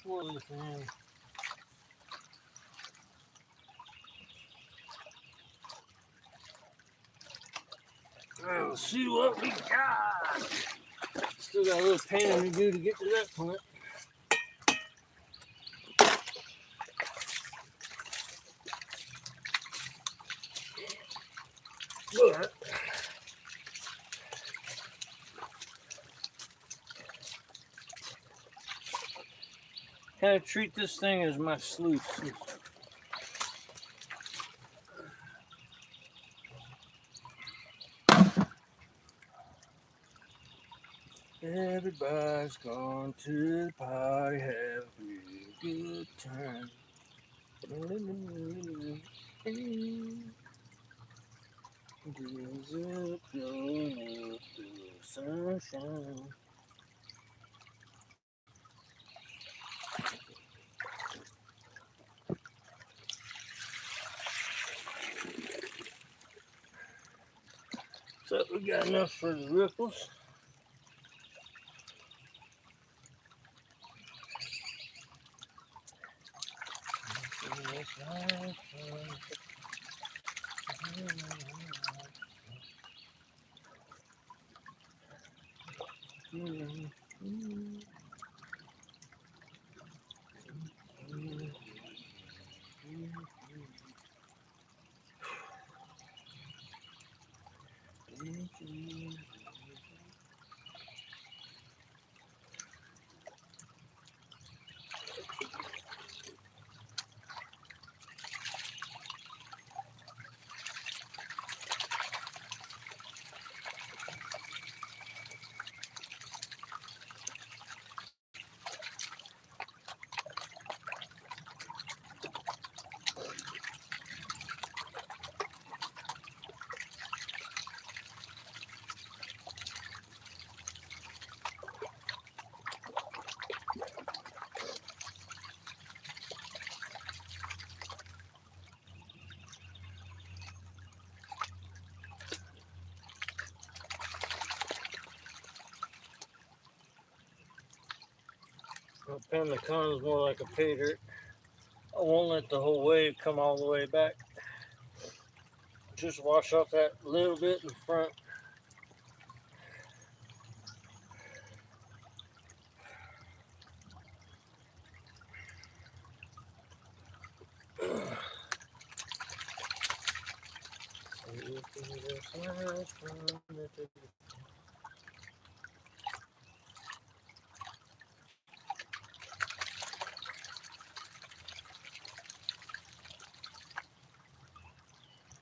Swirly thing. Let's see what we got. Still got a little panning to do to get to that point. But kind of treat this thing as my sluice. Everybody's gone to the party, have a real good time. Girls up, blowing up the sunshine. So we got enough for the ripples. pen. The cone is more like a pay dirt. I won't let the whole wave come all the way back. Just wash off that little bit in front.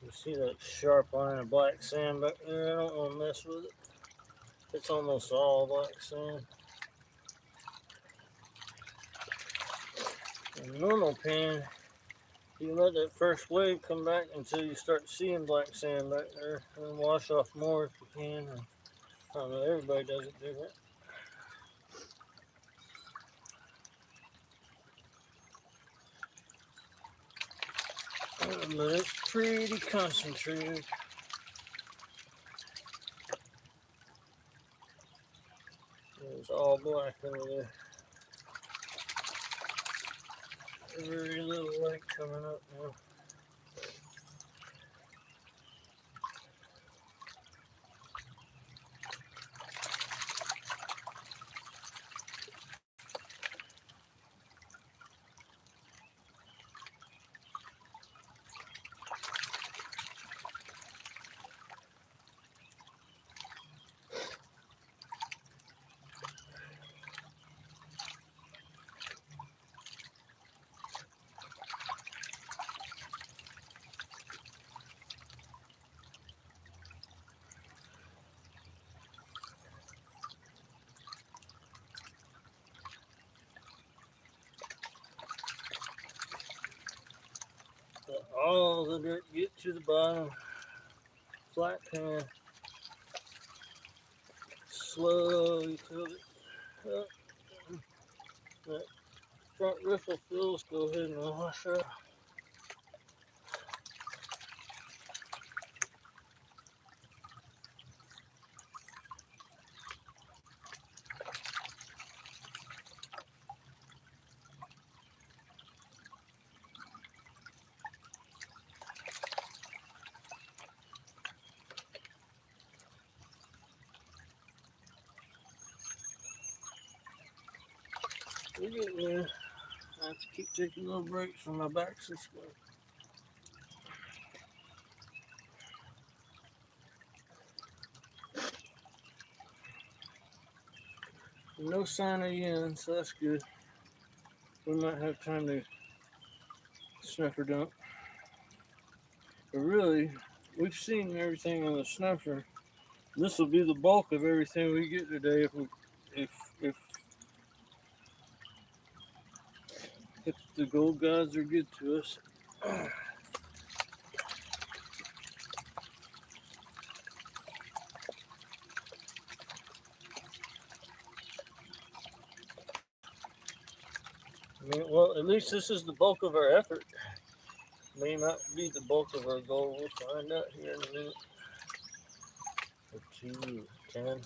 You see that sharp line of black sand back there? I don't want to mess with it. It's almost all black sand. In a normal pan, you let that first wave come back until you start seeing black sand back there, and then wash off more if you can. I don't know, everybody does it different. But it's pretty concentrated. It's all black over there. Very little light coming up now. Let all the dirt get to the bottom. Flat pan. Slowly tilt it up. That front riffle fills, go ahead and wash up. We're getting there. I have to keep taking little breaks when my back's this way. No sign of yin, so that's good. We might have time to snuffer dump. But really, we've seen everything on the snuffer. This will be the bulk of everything we get today if the gold gods are good to us. I mean, well, at least this is the bulk of our effort. May not be the bulk of our goal. We'll find out here in a minute. 2, 10.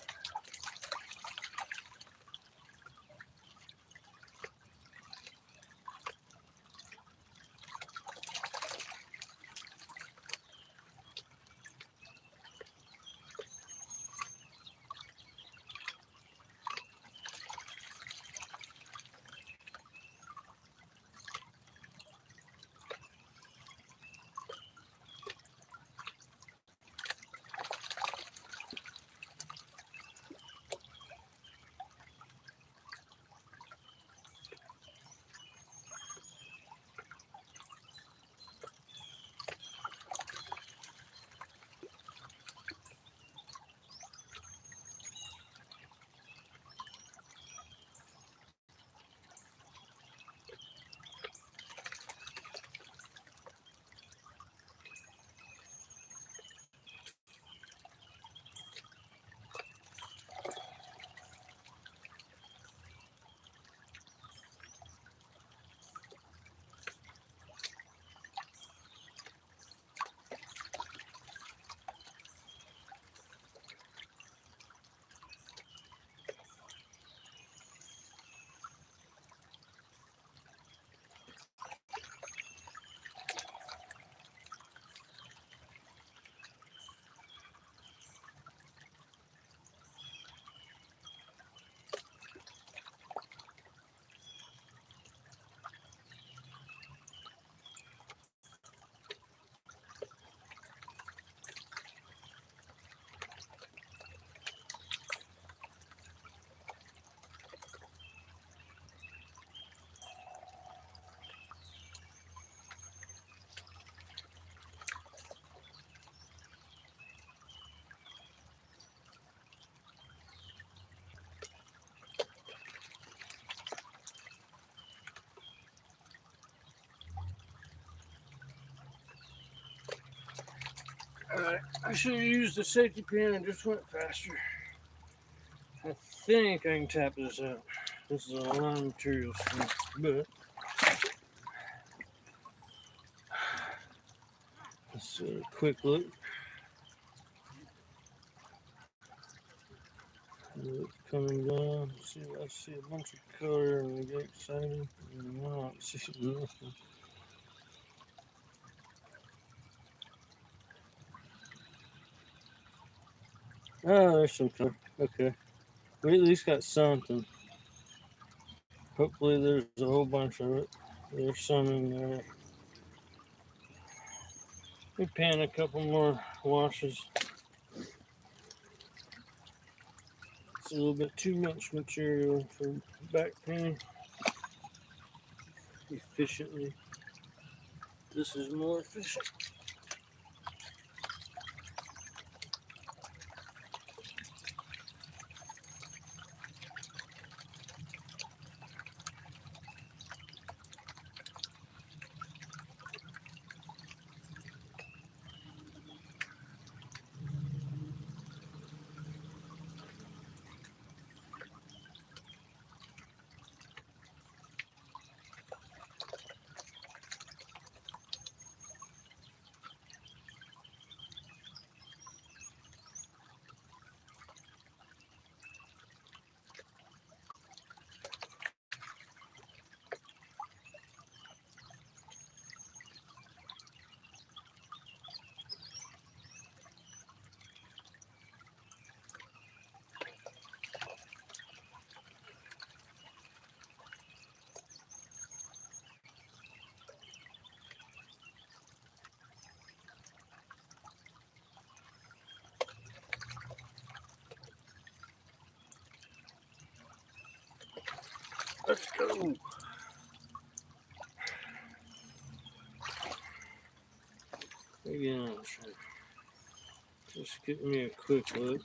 Alright, I should have used the safety pin and just went faster. I think I can tap this out. This is a lot of material stuff, but let's do a quick look. It's coming down. See, I see a bunch of color and I get excited. And I don't see nothing. Oh, there's some color. Okay. We at least got something. Hopefully there's a whole bunch of it. There's some in there. We pan a couple more washes. It's a little bit too much material for back pan efficiently. This is more efficient. Let's go. Again, just give me a quick look.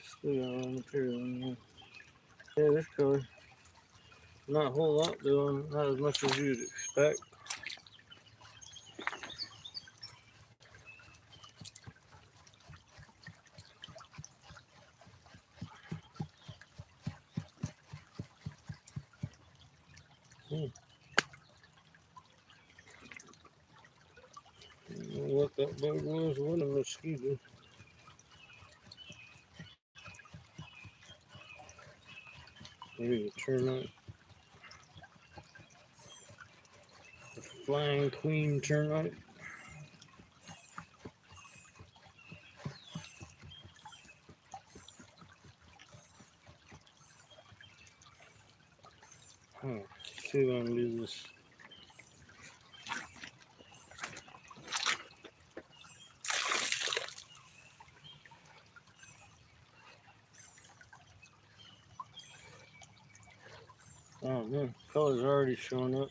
Still got a lot of material in there. Yeah, this color. Not a whole lot doing, not as much as you'd expect. I don't know what that bug was. What a mosquito. Maybe a termite. A flying queen termite. Huh. See if I can do this. Oh man, color's already showing up.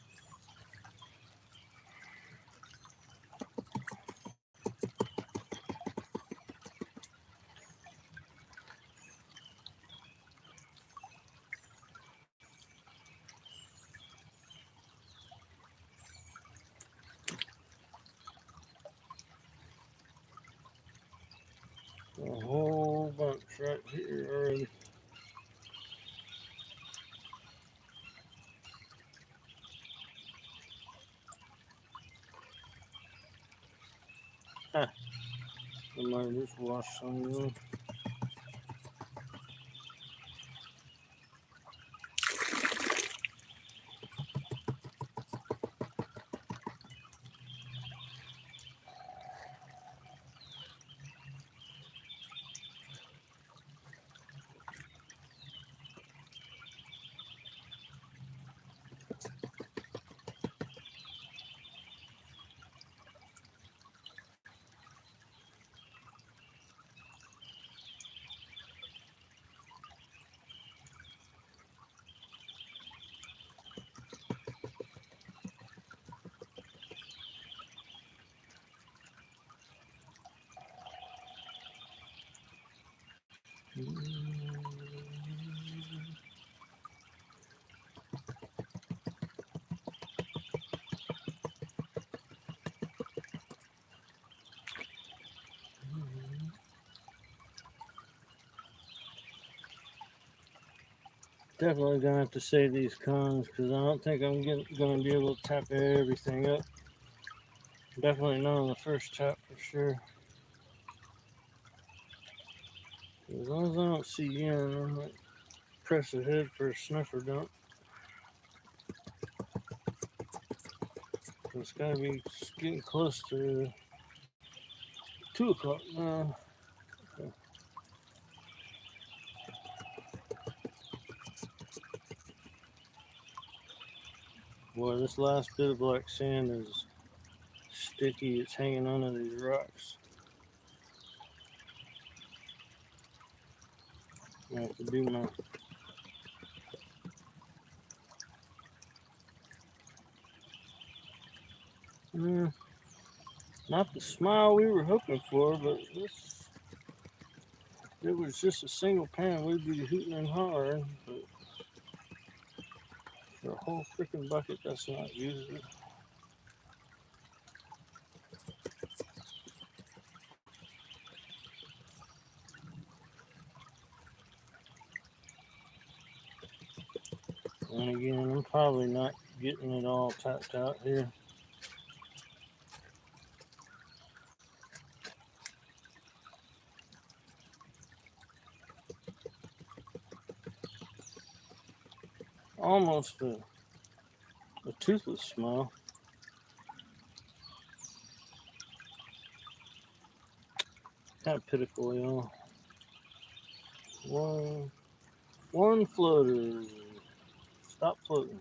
A whole bunch right here already. Huh. I might just wash some of them. Definitely gonna have to save these cones because I don't think I'm gonna be able to tap everything up. Definitely not on the first tap for sure. As long as I don't see yen, I might press ahead for a snuffer dump. It's gotta be getting close to 2 o'clock now. Okay. Boy, this last bit of black sand is sticky. It's hanging onto these rocks. I have to do my not the smile we were hoping for, but this, if it was just a single pan, we'd be hooting and hollering. But for a whole freaking bucket, that's not usually. And again, I'm probably not getting it all tapped out here. Almost a toothless smile. Kind of pitiful, y'all. One floater. Stop floating.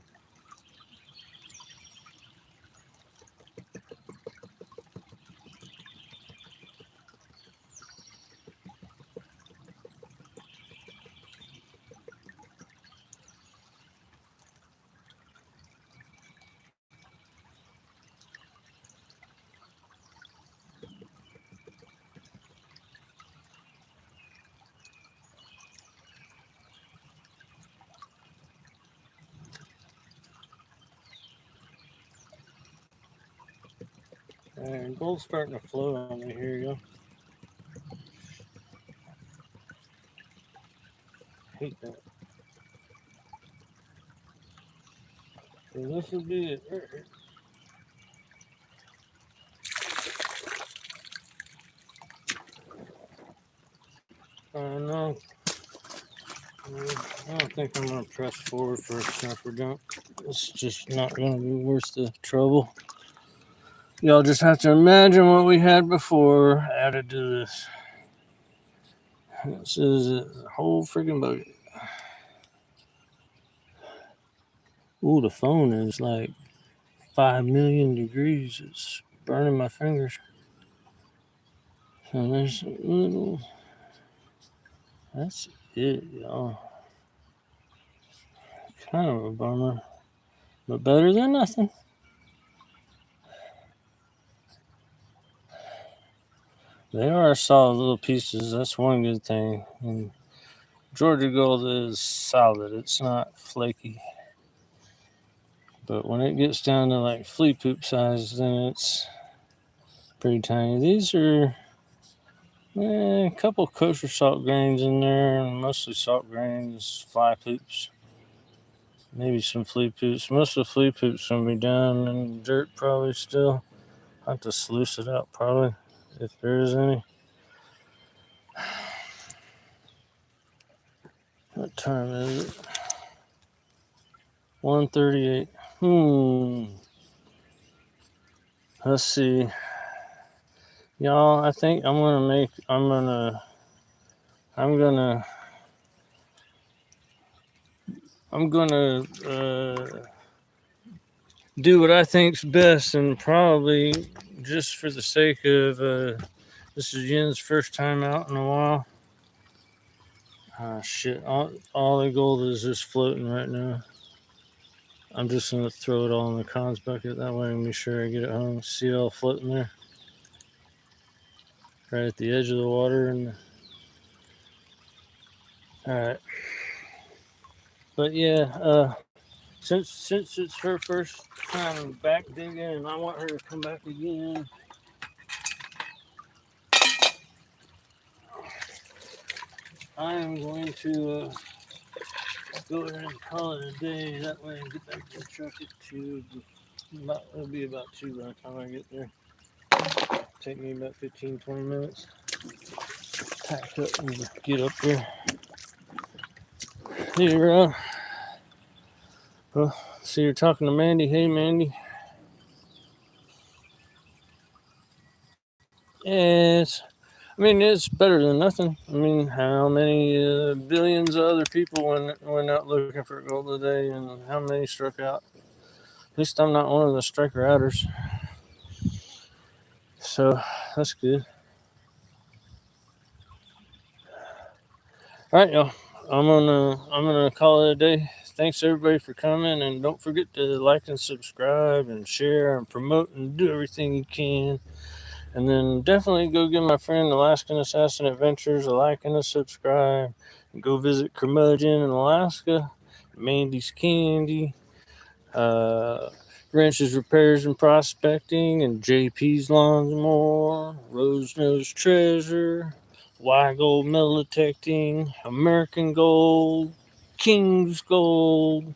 And gold's starting to float on me here, y'all. Hate that. So this will be it. I know. I don't think I'm gonna press forward for a snuffer dump. It's just not gonna be worth the trouble. Y'all just have to imagine what we had before added to this. This is a whole freaking bucket. Ooh, the phone is like 5 million degrees. It's burning my fingers. So there's a little. That's it, y'all. Kind of a bummer, but better than nothing. They are solid little pieces. That's one good thing. And Georgia Gold is solid. It's not flaky. But when it gets down to like flea poop size, then it's pretty tiny. These are a couple kosher salt grains in there, and mostly salt grains, fly poops, maybe some flea poops. Most of the flea poops gonna be down in the dirt probably still. I'll have to sluice it out probably if there is any. What time is it? 1:38. Let's see. Y'all, I think I'm gonna do what I think's best, and probably just for the sake of this is Yen's first time out in a while. Shit, all the gold is just floating right now. I'm just gonna throw it all in the cons bucket. That way I can be sure I get it home. See it all floating there, right at the edge of the water. And all right, but yeah, since it's her first time back digging, and I want her to come back again. I am going to go ahead and call it a day. That way I get back to the truck at 2. It'll be about 2 by the time I get there. Take me about 15-20 minutes. Pack up and get up there. Hey, Rob. Well, so you're talking to Mandy. Hey, Mandy. Yes. I mean, it's better than nothing. I mean, how many billions of other people went out looking for gold today, and how many struck out? At least I'm not one of the striker outers. So that's good. All right, y'all. I'm gonna call it a day. Thanks everybody for coming, and don't forget to like and subscribe and share and promote and do everything you can. And then definitely go give my friend Alaskan Assassin Adventures a like and a subscribe. And go visit Curmudgeon in Alaska, Mandy's Candy, uh, Wrenches Repairs and Prospecting, and JP's Lawns and More, Rose Nose Treasure, Y Gold Metal Detecting, American Gold, King's Gold,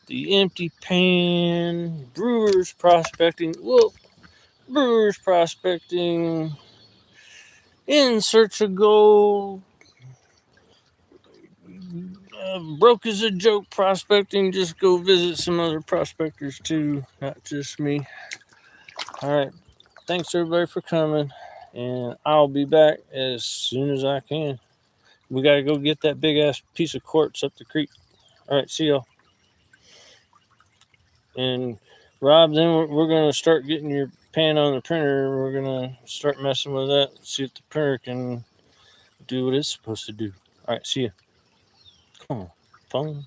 The Empty Pan, Brewers Prospecting. Whoa! Brewers Prospecting, In Search of Gold, Broke as a Joke Prospecting. Just go visit some other prospectors too, not just me. All right. Thanks everybody for coming, and I'll be back as soon as I can. We got to go get that big ass piece of quartz up the creek. All right. See y'all. And Rob, then we're going to start getting your pan on the printer. We're going to start messing with that, see if the printer can do what it's supposed to do. All right, see ya. Come on, phone.